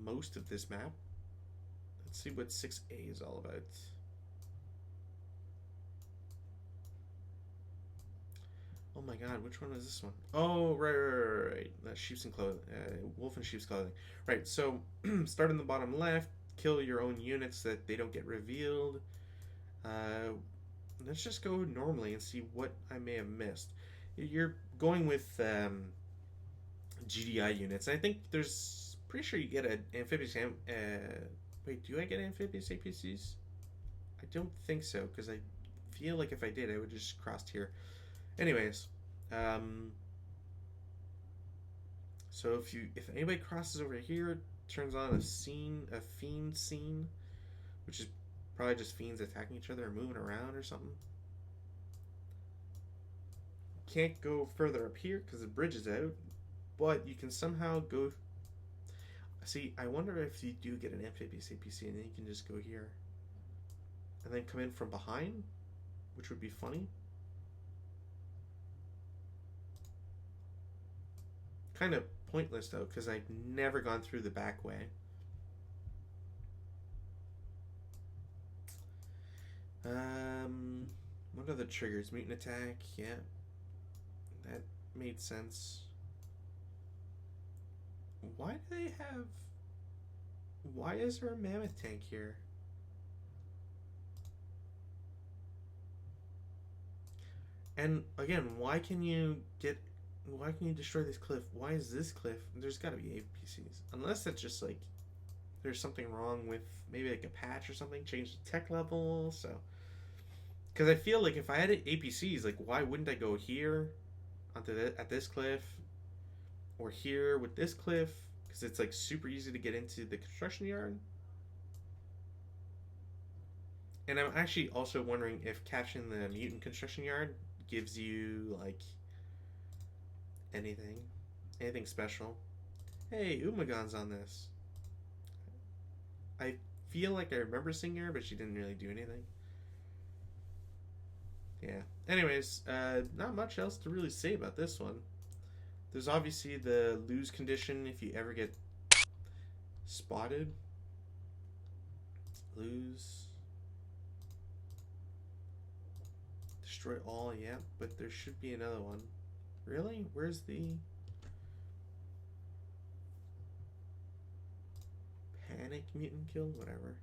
most of this map. Let's see what 6A is all about. Oh my god, which one is this one? Oh, right. Sheep's in clothing. Wolf in sheep's clothing. Right, so start in the bottom left, kill your own units so that they don't get revealed. Let's just go normally and see what I may have missed. You're going with GDI units. I think there's pretty sure you get an amphibious. Wait, do I get amphibious APCs? I don't think so because I feel like if I did, I would have just crossed here. Anyways, so if anybody crosses over here, it turns on a fiend scene, which is probably just fiends attacking each other or moving around or something. Can't go further up here because the bridge is out, but you can somehow go. See, I wonder if you do get an amphibious APC and then you can just go here and then come in from behind, which would be funny. Kind of pointless though, because I've never gone through the back way. What are the triggers? Mutant attack, yeah. That made sense. Why do they have... Why is there a mammoth tank here? And again, why can you destroy this cliff? Why is this cliff? There's got to be APCs. Unless that's just like there's something wrong with maybe like a patch or something, change the tech level. So, because I feel like if I had APCs, like why wouldn't I go here at this cliff or here with this cliff? Because it's like super easy to get into the construction yard. And I'm actually also wondering if capturing the mutant construction yard gives you like anything special. Hey, Umagon's on this. I feel like I remember seeing her, but she didn't really do anything. Yeah. Anyways, not much else to really say about this one. There's obviously the lose condition if you ever get spotted. Lose. Destroy all, yeah, but there should be another one. Really? Where's the panic mutant kill? Whatever.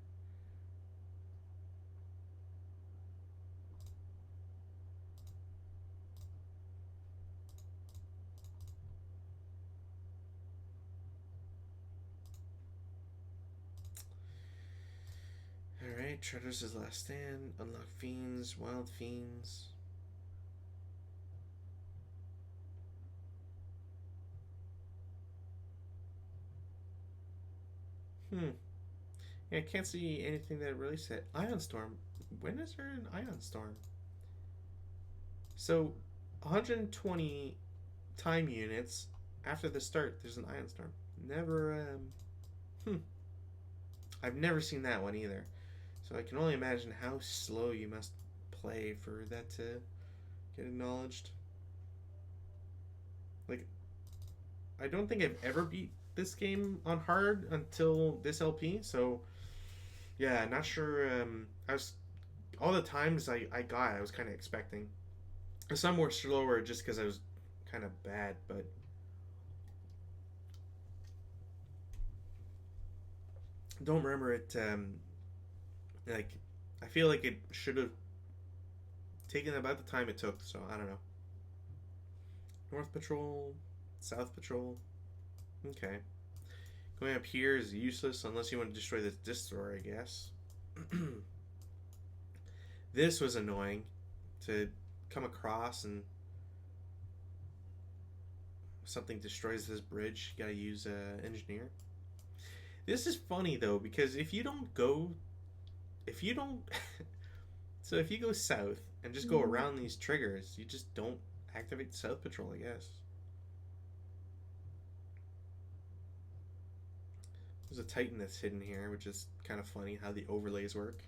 Trados' Last Stand. Unlock Fiends. Wild Fiends. Yeah, I can't see anything that released it. Ion Storm. When is there an Ion Storm? So, 120 time units after the start. There's an Ion Storm. Never. I've never seen that one either. So I can only imagine how slow you must play for that to get acknowledged. Like, I don't think I've ever beat this game on hard until this LP. So, yeah, not sure. I was all the times I was kind of expecting. Some were slower just because I was kind of bad, but don't remember it. Like, I feel like it should have taken about the time it took. So I don't know. North Patrol, South Patrol. Okay. Going up here is useless unless you want to destroy this destroyer, I guess. This was annoying to come across and something destroys this bridge. You gotta use engineer. This is funny though because if you don't so if you go south and just go around these triggers, you just don't activate the South Patrol, I guess. There's a Titan that's hidden here, which is kind of funny how the overlays work.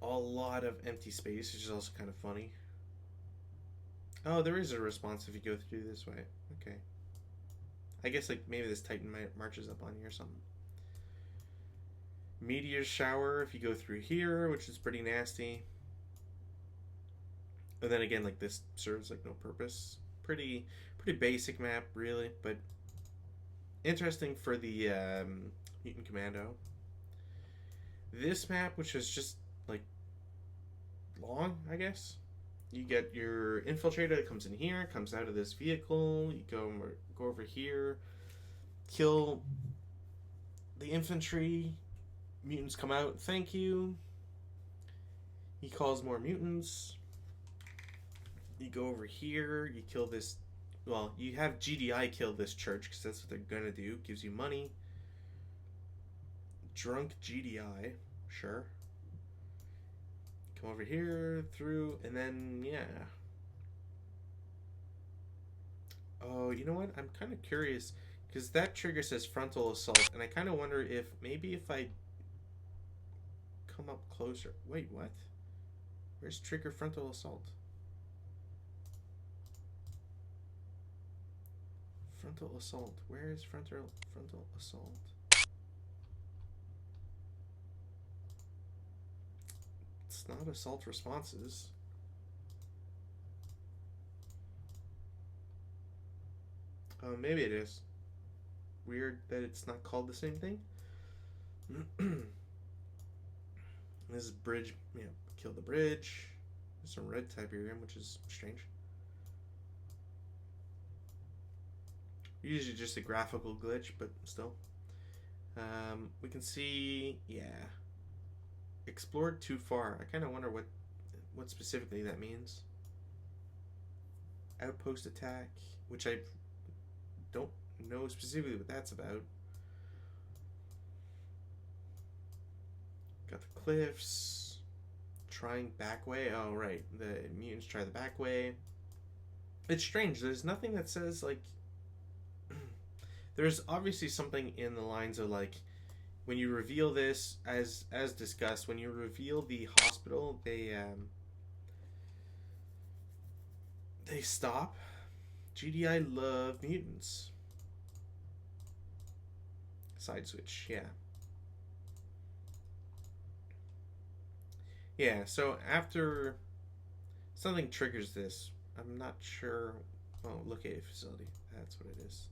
A lot of empty space, which is also kind of funny. Oh, there is a response if you go through this way. Okay. I guess like maybe this Titan marches up on you or something. Meteor shower if you go through here, which is pretty nasty. And then again, like this serves like no purpose. Pretty basic map, really, but interesting for the Mutant Commando. This map, which is just like long, I guess. You get your infiltrator that comes in here, comes out of this vehicle. You go over here, kill the infantry. Mutants come out. Thank you. He calls more mutants. You go over here. You kill this. Well, you have GDI kill this church because that's what they're gonna do. Gives you money. Drunk GDI, sure. Come over here, through, and then, yeah. Oh, you know what? I'm kind of curious, because that trigger says frontal assault, and I kind of wonder if, maybe if I come up closer. Wait, what? Where's trigger frontal assault? Frontal assault. Where is frontal assault? It's not assault responses. Maybe it is. Weird that it's not called the same thing. This is bridge. Yeah, kill the bridge. There's some red Tiberium, which is strange. Usually just a graphical glitch, but still. We can see, yeah. Explored too far. I kind of wonder what specifically that means. Outpost attack, which I don't know specifically what that's about. Got the cliffs. Trying back way. Oh, right. The mutants try the back way. It's strange. There's nothing that says, like... There's obviously something in the lines of, like... When you reveal this, as discussed, when you reveal the hospital, they stop. GDI love mutants. Side switch, yeah. Yeah, so after something triggers this, I'm not sure. Oh, locate facility. That's what it is.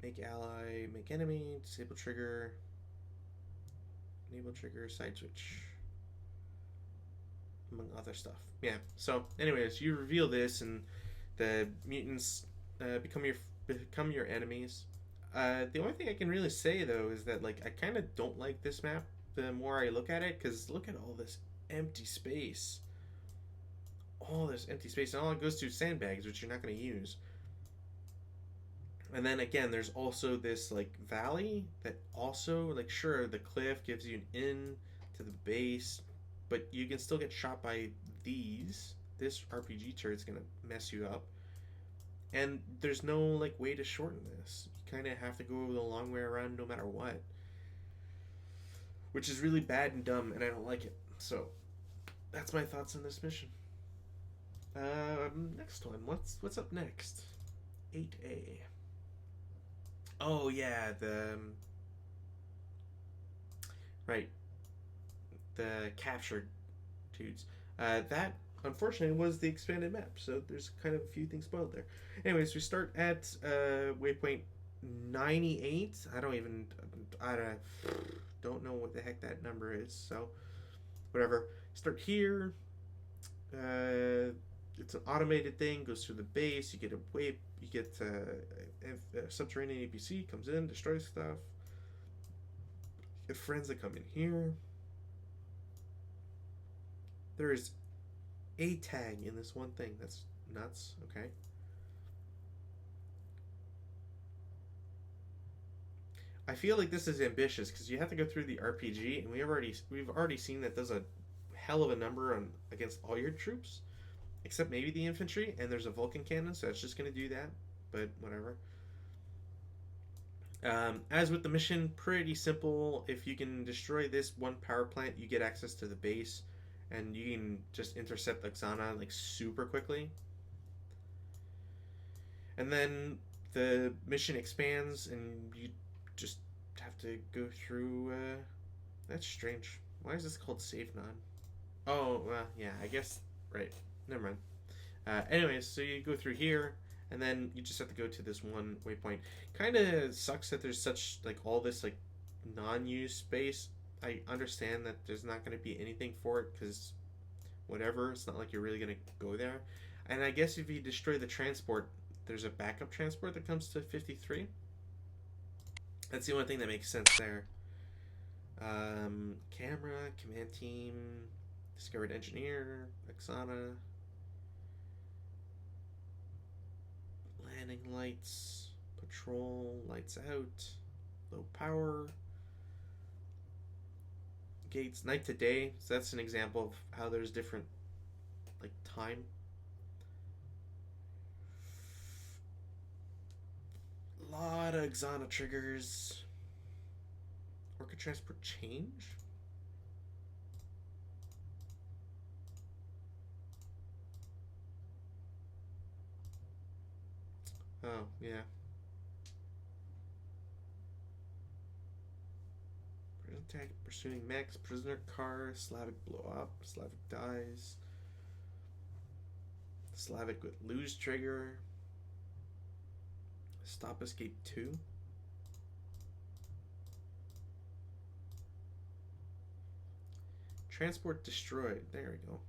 Make ally, make enemy, disable trigger, enable trigger, side switch, among other stuff. Yeah, so anyways, you reveal this and the mutants become your enemies. The only thing I can really say though is that, like, I kind of don't like this map the more I look at it, because look at all this empty space. All this empty space, and all it goes to sandbags, which you're not going to use. And then again, there's also this like valley that also like sure the cliff gives you an in to the base, but you can still get shot by these. This RPG turret's gonna mess you up, and there's no like way to shorten this. You kind of have to go the long way around no matter what, which is really bad and dumb, and I don't like it. So that's my thoughts on this mission. Next one. What's up next? 8A. Oh yeah, the right, the captured dudes. That unfortunately was the expanded map, so there's kind of a few things spoiled there. Anyways, we start at waypoint 98. I don't know what the heck that number is. So whatever. Start here. It's an automated thing. Goes through the base. You get a waypoint. You get a subterranean APC comes in, destroys stuff. You have friends that come in here. There is a tag in this one thing. That's nuts. Okay. I feel like this is ambitious because you have to go through the RPG, and we've already seen that does a hell of a number on against all your troops, except maybe the infantry. And there's a Vulcan cannon, so it's just going to do that. But whatever. As with the mission, pretty simple. If you can destroy this one power plant, you get access to the base, and you can just intercept Oksana like super quickly. And then the mission expands, and you just have to go through. That's strange. Why is this called Save Nod? Oh, yeah, I guess right. Never mind. Anyways, so you go through here, and then you just have to go to this one waypoint. Kind of sucks that there's such like all this like non-used space. I understand that there's not going to be anything for it because whatever. It's not like you're really going to go there. And I guess if you destroy the transport, there's a backup transport that comes to 53. That's the only thing that makes sense there. Camera, command team, discovered engineer, Oksana. Landing lights, patrol, lights out, low power, gates, night to day. So that's an example of how there's different, like, time. A lot of Oksana triggers. Orca transport change? Oh, yeah. Prison attack, pursuing Max, prisoner car, Slavic blow up, Slavic dies. Slavic with lose trigger. Stop escape 2. Transport destroyed. There we go.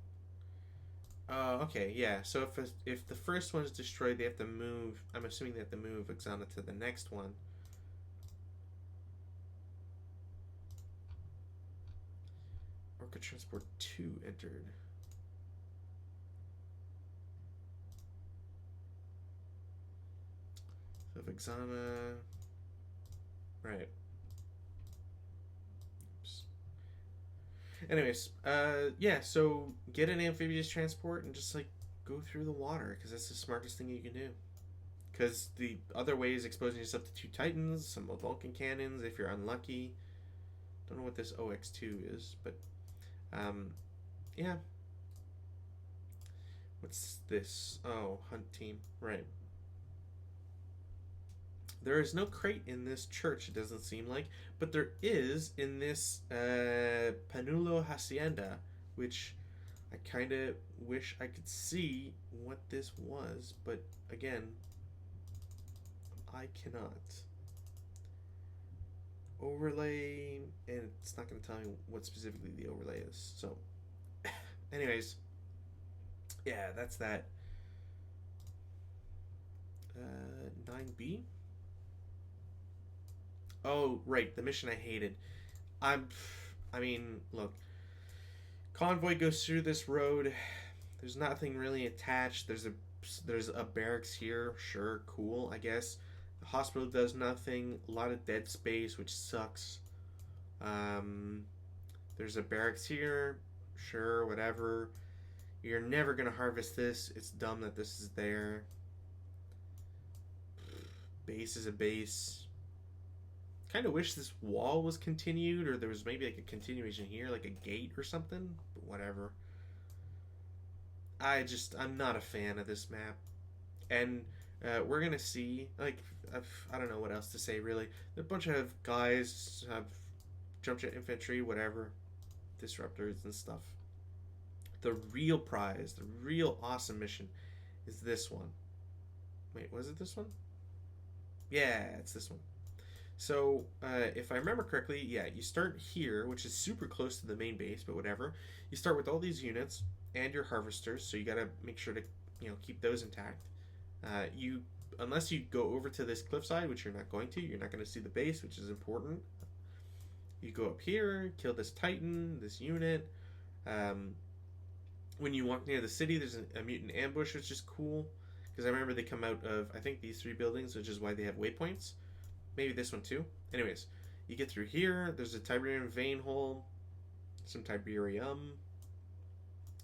Okay, yeah. So if the first one is destroyed, they have to move. I'm assuming they have to move Oksana to the next one. Orca Transport 2 entered. So if Oksana... Right. Oops. Anyways, yeah, so get an amphibious transport and just, like, go through the water, because that's the smartest thing you can do. Because the other way is exposing yourself to 2 Titans, some Vulcan cannons, if you're unlucky. Don't know what this OX2 is, but, yeah. What's this? Oh, hunt team. Right. There is no crate in this church, it doesn't seem like, but there is in this Panulo Hacienda, which I kind of wish I could see what this was, but again, I cannot. Overlay, and it's not going to tell me what specifically the overlay is. So, anyways, yeah, that's that. 9B. Oh, right, the mission I hated. I'm I mean, look, convoy goes through this road. There's nothing really attached. There's a barracks here. Sure, cool, I guess. The hospital does nothing. A lot of dead space, which sucks. Um, there's a barracks here. Sure, whatever. You're never gonna harvest this. It's dumb that this is there. Base is a base. Kind of wish this wall was continued, or there was maybe like a continuation here, like a gate or something. But whatever. I'm not a fan of this map, and we're gonna see. Like, I don't know what else to say really. A bunch of guys have jump jet infantry, whatever, disruptors and stuff. The real prize, the real awesome mission, is this one. Wait, was it this one? Yeah, it's this one. So, if I remember correctly, yeah, you start here, which is super close to the main base, but whatever. You start with all these units and your harvesters, so you gotta make sure to, keep those intact. You, unless you go over to this cliffside, which you're not going to, you're not going to see the base, which is important. You go up here, kill this Titan, this unit. When you walk near the city, there's a mutant ambush, which is cool. Because I remember they come out of, I think, these 3 buildings, which is why they have waypoints. Maybe this one too. Anyways, you get through here. There's a Tiberium vein hole. Some Tiberium.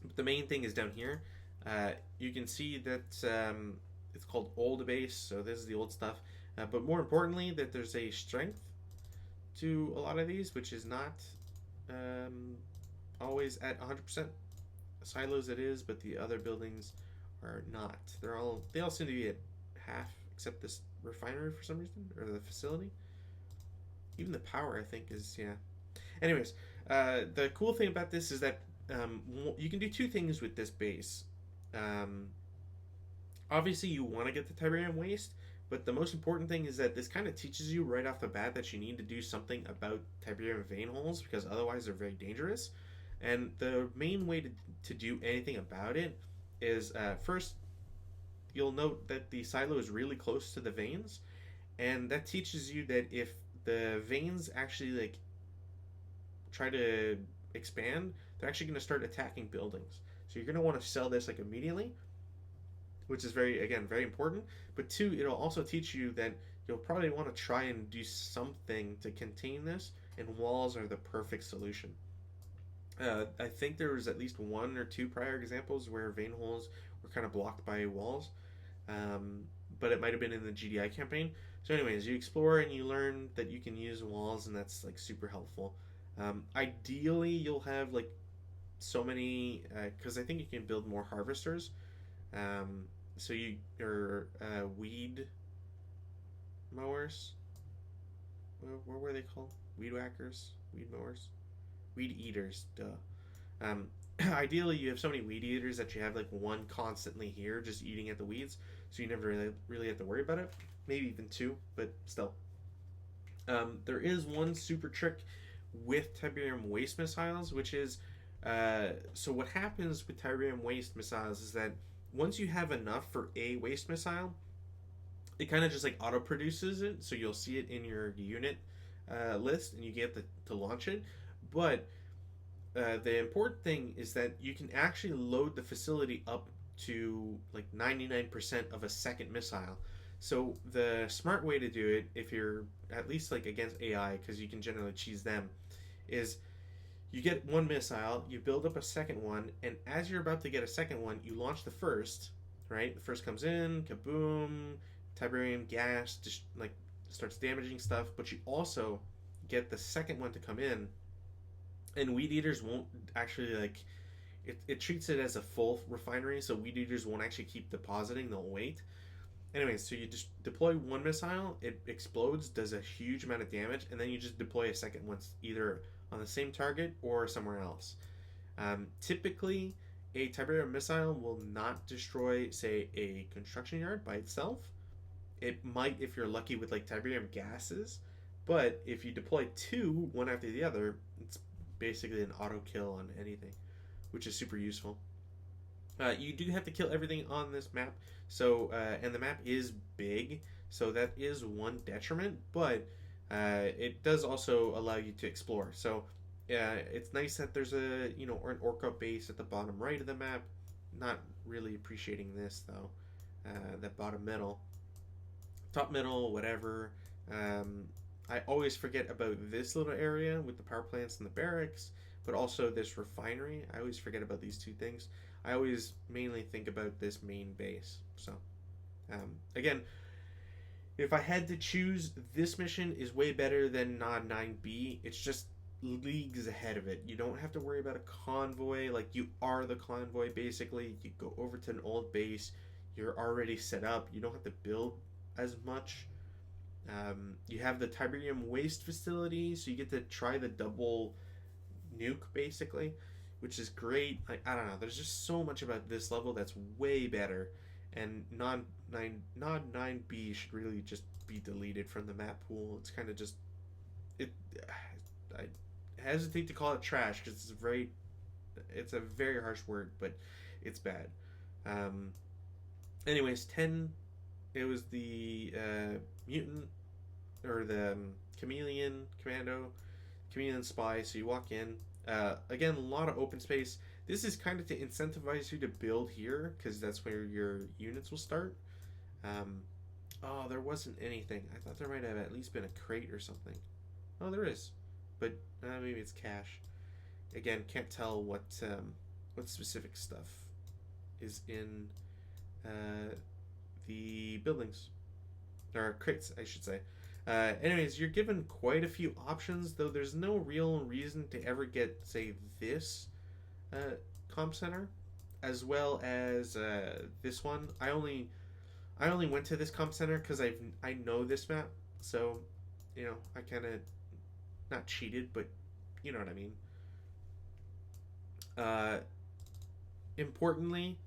But the main thing is down here. You can see that it's called Old Base, so this is the old stuff. But more importantly, that there's a strength to a lot of these, which is not always at 100%. Silos it is, but the other buildings are not. They all seem to be at half, except this refinery for some reason, or the facility. Even the power, I think, is, yeah. Anyways, the cool thing about this is that you can do 2 things with this base. Obviously, you want to get the Tiberium waste, but the most important thing is that this kind of teaches you right off the bat that you need to do something about Tiberium vein holes, because otherwise they're very dangerous. And the main way to do anything about it is, first, you'll note that the silo is really close to the veins, and that teaches you that if the veins actually try to expand, they're actually going to start attacking buildings. So you're going to want to sell this immediately, which is very important. But 2, it'll also teach you that you'll probably want to try and do something to contain this, and walls are the perfect solution. I think there was at least 1 or 2 prior examples where vein holes were kind of blocked by walls, but it might have been in the GDI campaign. So anyways, you explore and you learn that you can use walls, and that's super helpful. Ideally, you'll have so many, because I think you can build more harvesters. So your weed mowers, what were they called? Weed whackers, weed mowers. Weed eaters, duh. Ideally, you have so many weed eaters that you have 1 constantly here just eating at the weeds, so you never really have to worry about it. Maybe even 2, but still. There is one super trick with Tiberium waste missiles, which is, so what happens with Tiberium waste missiles is that once you have enough for a waste missile, it kind of just auto produces it, so you'll see it in your unit list, and you get to launch it. But the important thing is that you can actually load the facility up to 99% of a second missile. So the smart way to do it, if you're at least against AI, because you can generally cheese them, is you get 1 missile, you build up a second one, and as you're about to get a second one, you launch the first, right? The first comes in, kaboom, Tiberium gas just starts damaging stuff, but you also get the second one to come in. And weed eaters won't actually it treats it as a full refinery, so weed eaters won't actually keep depositing, they'll wait. Anyways, so you just deploy 1 missile, it explodes, does a huge amount of damage, and then you just deploy a second one, either on the same target or somewhere else. Typically, a Tiberium missile will not destroy, say, a construction yard by itself. It might if you're lucky with Tiberium gases, but if you deploy 2, one after the other, it's basically an auto kill on anything, which is super useful. You do have to kill everything on this map, so and the map is big, so that is one detriment, but it does also allow you to explore. So Yeah, it's nice that there's a or an orca base at the bottom right of the map. Not really appreciating this though. That bottom middle, top middle, whatever. Um, I always forget about this little area with the power plants and the barracks, but also this refinery. I always forget about these two things. I always mainly think about this main base. So again, if I had to choose, this mission is way better than Nod 9B. It's just leagues ahead of it. You don't have to worry about a convoy. Like, you are the convoy, basically. You go over to an old base. You're already set up. You don't have to build as much. You have the Tiberium waste facility, so you get to try the double nuke, basically, which is great. Like, I don't know. There's just so much about this level that's way better, and Nod 9B should really just be deleted from the map pool. It's kind of just it. I hesitate to call it trash because it's a very harsh word, but it's bad. Um, anyways, 10. It was the mutant or the chameleon commando, chameleon spy. So you walk in. Again, a lot of open space. This is kind of to incentivize you to build here because that's where your units will start. Um, oh, there wasn't anything. I thought there might have at least been a crate or something. Oh, there is, but maybe it's cash. Again, can't tell what specific stuff is in the buildings or crates, I should say. Anyways, you're given quite a few options, though there's no real reason to ever get, say, this uh, comp center, as well as this one. I only went to this comp center because I know this map, so I kind of not cheated, but you know what I mean. Uh, importantly,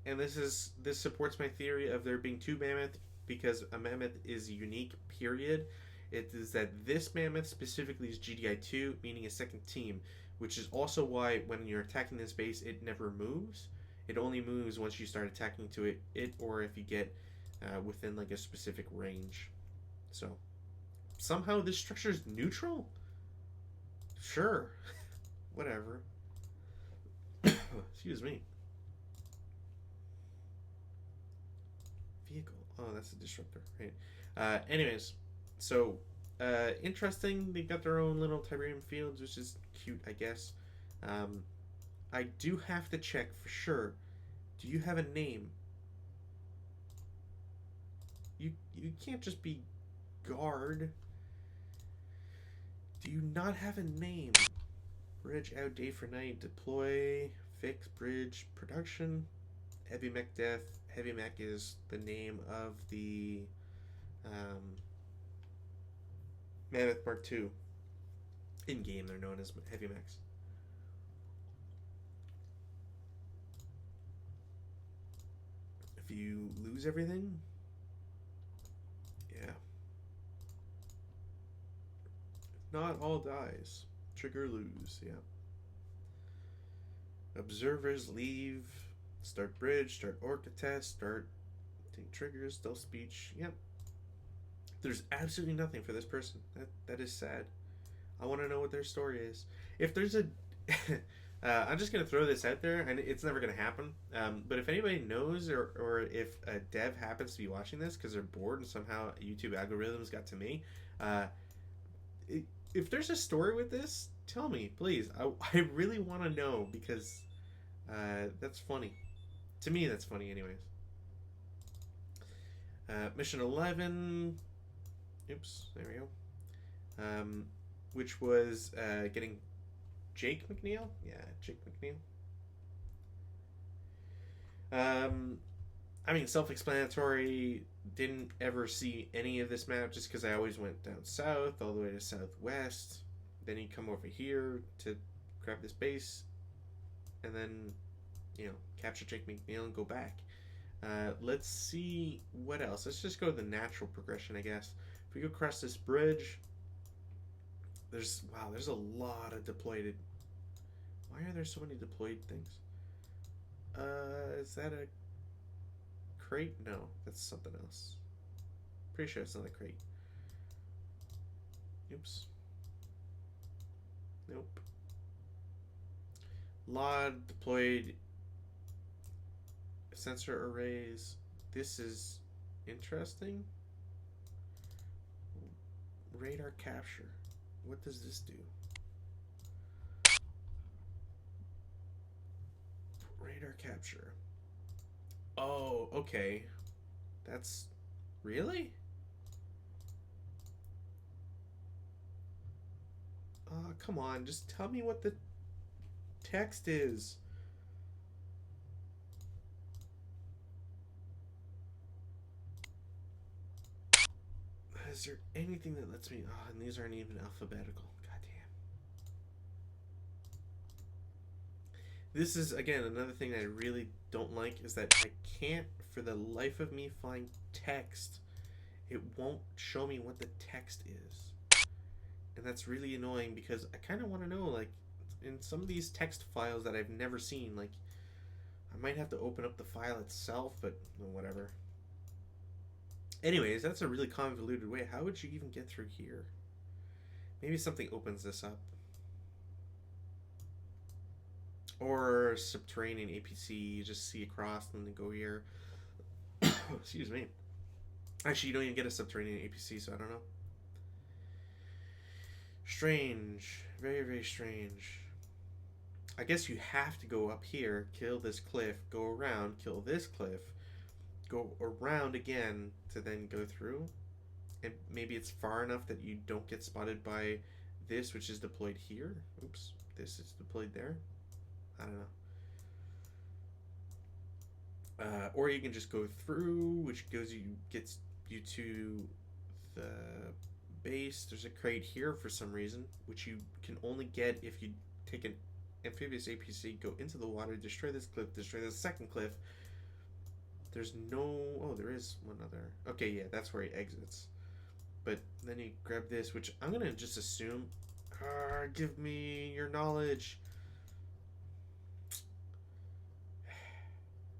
and this supports my theory of there being two mammoth because a mammoth is unique. Period. It is that this mammoth specifically is GDI 2, meaning a second team, which is also why when you're attacking this base, it never moves. It only moves once you start attacking to it or if you get within like a specific range. So somehow this structure is neutral. Sure, whatever. Excuse me. Vehicle. Oh, that's a disruptor, right? Anyways, so interesting. They got their own little Tiberium fields, which is cute, I guess. Um, I do have to check for sure. Do you have a name? You can't just be guard. Do you not have a name? Bridge out day for night. Deploy. Fix bridge production. Heavy mech death. Heavy mech is the name of the Mammoth Mark II. In game, they're known as heavy mechs. If you lose everything, yeah. Not all dies. Trigger lose, yeah. Observers leave. Start bridge, start orca test, start take triggers, stealth speech. Yep. There's absolutely nothing for this person. That is sad. I want to know what their story is. If there's a I'm just gonna throw this out there, and it's never gonna happen. But if anybody knows, or if a dev happens to be watching this because they're bored and somehow YouTube algorithms got to me, uh, if there's a story with this, tell me, please. I really want to know because that's funny. To me, that's funny, anyways. Mission 11. Oops, there we go. Which was getting Jake McNeil? Yeah, Jake McNeil. I mean, self-explanatory. Didn't ever see any of this map just because I always went down south, all the way to southwest. Then you come over here to grab this base, and then, capture Jake McNeil and go back. Let's see what else. Let's just go to the natural progression, I guess. If we go across this bridge, there's a lot of deployed. Why are there so many deployed things? Is that a crate? No, that's something else. Pretty sure it's not a crate. Oops. Nope. LOD deployed sensor arrays. This is interesting. Radar capture. What does this do? Radar capture. Oh, okay. That's really? Come on, just tell me what the text is. Is there anything that lets me... Oh, and these aren't even alphabetical. Goddamn. This is, again, another thing that I really don't like is that I can't, for the life of me, find text. It won't show me what the text is. And that's really annoying because I kind of want to know, like, in some of these text files that I've never seen, like, I might have to open up the file itself, but whatever. Anyways, that's a really convoluted way. How would you even get through here? Maybe something opens this up. Or subterranean APC, you just see across and then go here. Excuse me. Actually, you don't even get a subterranean APC, so I don't know. Strange. Very, very strange. I guess you have to go up here, kill this cliff, go around, kill this cliff, go around again to then go through. And maybe it's far enough that you don't get spotted by this, which is deployed here. Oops, this is deployed there. I don't know. Or you can just go through, which gets you to the base. There's a crate here for some reason, which you can only get if you take an amphibious APC, go into the water, destroy this cliff, destroy the second cliff. There's no... Oh, there is one other. Okay, yeah, that's where he exits. But then you grab this, which I'm going to just assume... give me your knowledge.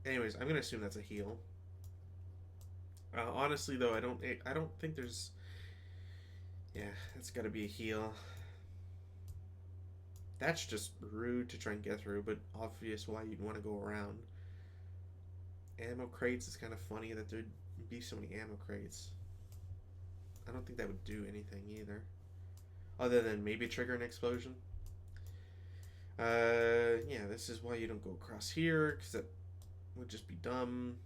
Anyways, I'm going to assume that's a heal. Honestly, though, I don't think there's... Yeah, it's got to be a heal. That's just rude to try and get through, but obvious why you'd want to go around. Ammo crates is kind of funny that there'd be so many ammo crates. I don't think that would do anything either. Other than maybe trigger an explosion. Yeah, this is why you don't go across here, because that would just be dumb.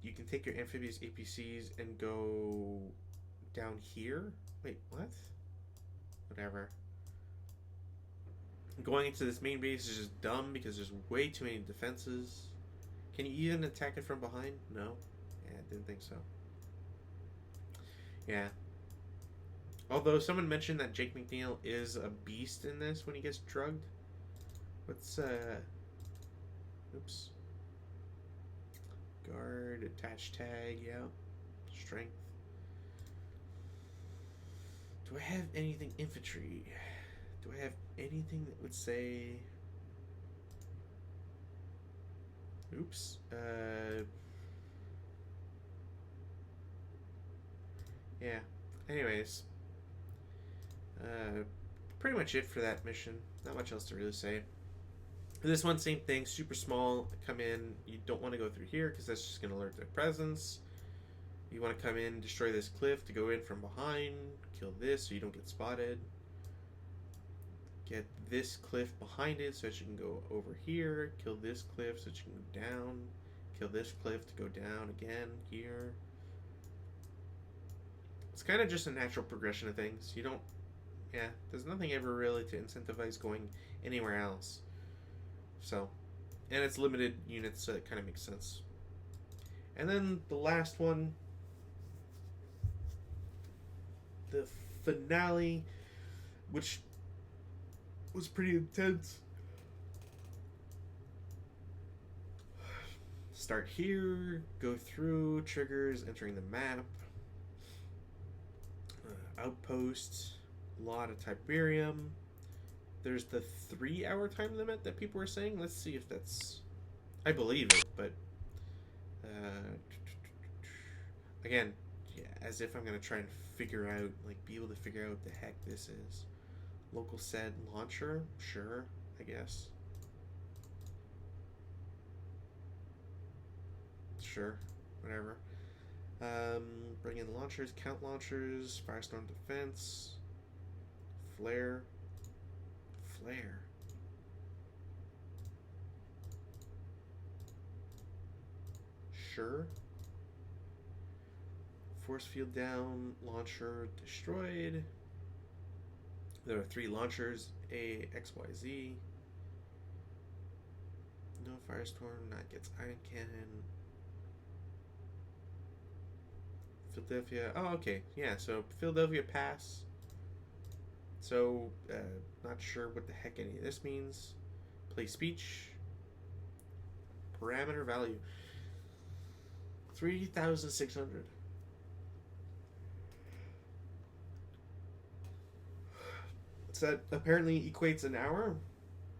You can take your amphibious APCs and go down here. Wait, what? Whatever. Going into this main base is just dumb because there's way too many defenses. Can you even attack it from behind? No. Yeah, I didn't think so. Yeah. Although someone mentioned that Jake McNeil is a beast in this when he gets drugged. What's oops. Guard, attach tag, yeah. Strength. Do I have anything infantry? Do I have anything that would say... Oops. Yeah. Anyways. Pretty much it for that mission. Not much else to really say. This one, same thing. Super small. Come in. You don't want to go through here because that's just going to alert their presence. You want to come in, destroy this cliff to go in from behind. Kill this so you don't get spotted. Get this cliff behind it so that you can go over here. Kill this cliff so that you can go down. Kill this cliff to go down again here. It's kind of just a natural progression of things. You don't... Yeah, there's nothing ever really to incentivize going anywhere else. So, and it's limited units, so it kind of makes sense. And then the last one, the finale, which was pretty intense. Start here, go through, triggers, entering the map, outposts, a lot of Tiberium. There's the 3-hour time limit that people were saying. Let's see if that's... I believe it, but... again, yeah, as if I'm going to try and figure out, like, be able to figure out what the heck this is. Local said launcher? Sure, I guess. Sure, whatever. Bring in launchers, count launchers, firestorm defense, flare, flare. Sure. Force field down, launcher destroyed. There are 3 launchers, A, X, Y, Z. No firestorm, not gets iron cannon. Philadelphia. Oh, okay. Yeah, so Philadelphia pass. So, not sure what the heck any of this means. Play speech. Parameter value 3,600. So that apparently equates an hour?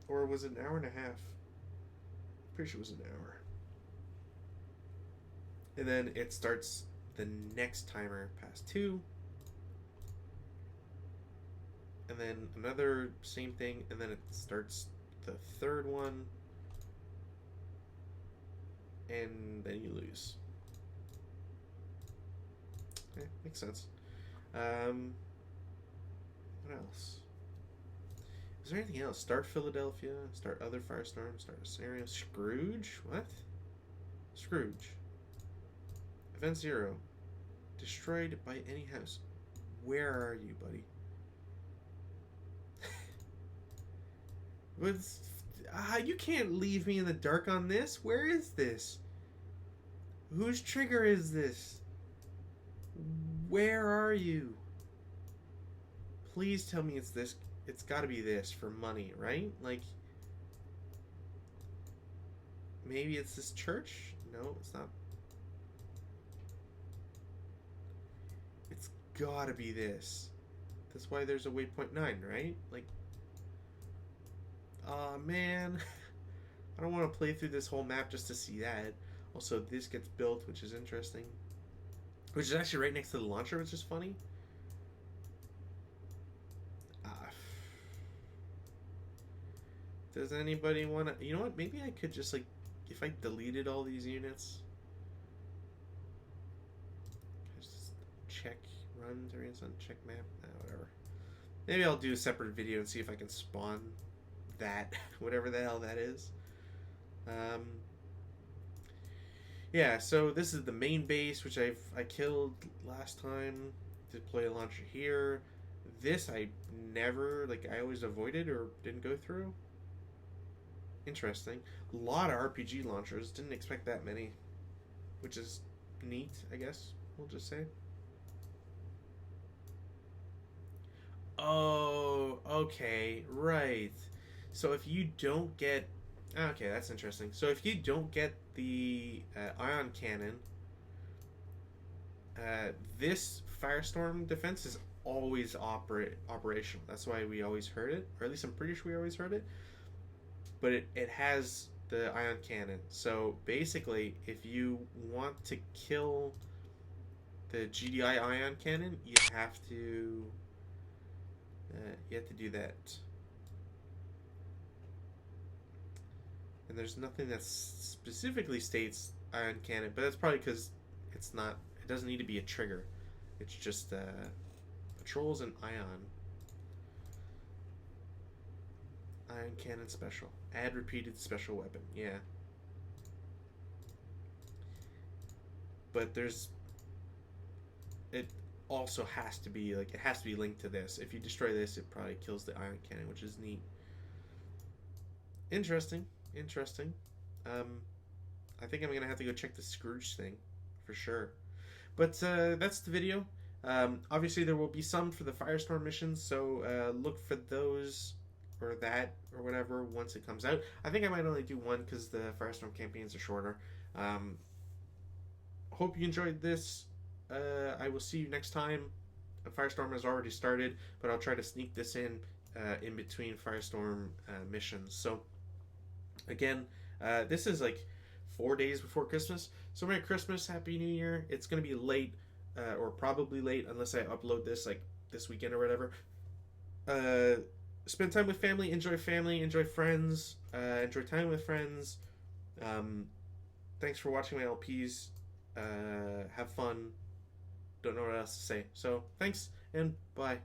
Or was it an hour and a half? Pretty sure it was an hour. And then it starts the next timer past 2. And then another same thing, and then it starts the third one. And then you lose. Okay, makes sense. What else? Is there anything else? Start Philadelphia, start other firestorms, start a scenario. Scrooge? What? Scrooge. Event 0. Destroyed by any house. Where are you, buddy? You can't leave me in the dark on this. Where is this? Whose trigger is this? Where are you? Please tell me it's this. It's got to be this for money, right? Like, maybe it's this church? No, it's not. It's got to be this. That's why there's a waypoint 9, right? Like, aw, man. I don't want to play through this whole map just to see that. Also, this gets built, which is interesting. Which is actually right next to the launcher, which is funny. Does anybody want to... You know what? Maybe I could just, like... If I deleted all these units... Just check runs or instant check map. Whatever. Maybe I'll do a separate video and see if I can spawn that. Whatever the hell that is. Yeah, so this is the main base, which I killed last time. Deploy a launcher here. This I never... Like, I always avoided or didn't go through. Interesting. A lot of RPG launchers. Didn't expect that many. Which is neat, I guess. We'll just say. Oh, okay. Right. So if you don't get... Okay, that's interesting. So if you don't get the ion cannon, this firestorm defense is always operational. That's why we always heard it. Or at least I'm pretty sure we always heard it. But it has the ion cannon. So basically, if you want to kill the GDI ion cannon, you have to do that. And there's nothing that specifically states ion cannon, but that's probably because it's not. It doesn't need to be a trigger. It's just patrols and ion. Ion cannon special. Add repeated special weapon. Yeah. But there's... It also has to be, like, it has to be linked to this. If you destroy this, it probably kills the ion cannon, which is neat. Interesting. Interesting. I think I'm going to have to go check the Scrooge thing. For sure. But that's the video. Obviously, there will be some for the Firestorm missions, so look for those... or that, or whatever, once it comes out. I think I might only do one because the Firestorm campaigns are shorter. Hope you enjoyed this. I will see you next time. Firestorm has already started, but I'll try to sneak this in between Firestorm missions. So, again, this is like 4 days before Christmas. So Merry Christmas, Happy New Year. It's going to be late, or probably late, unless I upload this like this weekend or whatever. Spend time with family, enjoy friends, enjoy time with friends. thanks for watching my LPs. Have fun. Don't know what else to say. So, thanks and bye.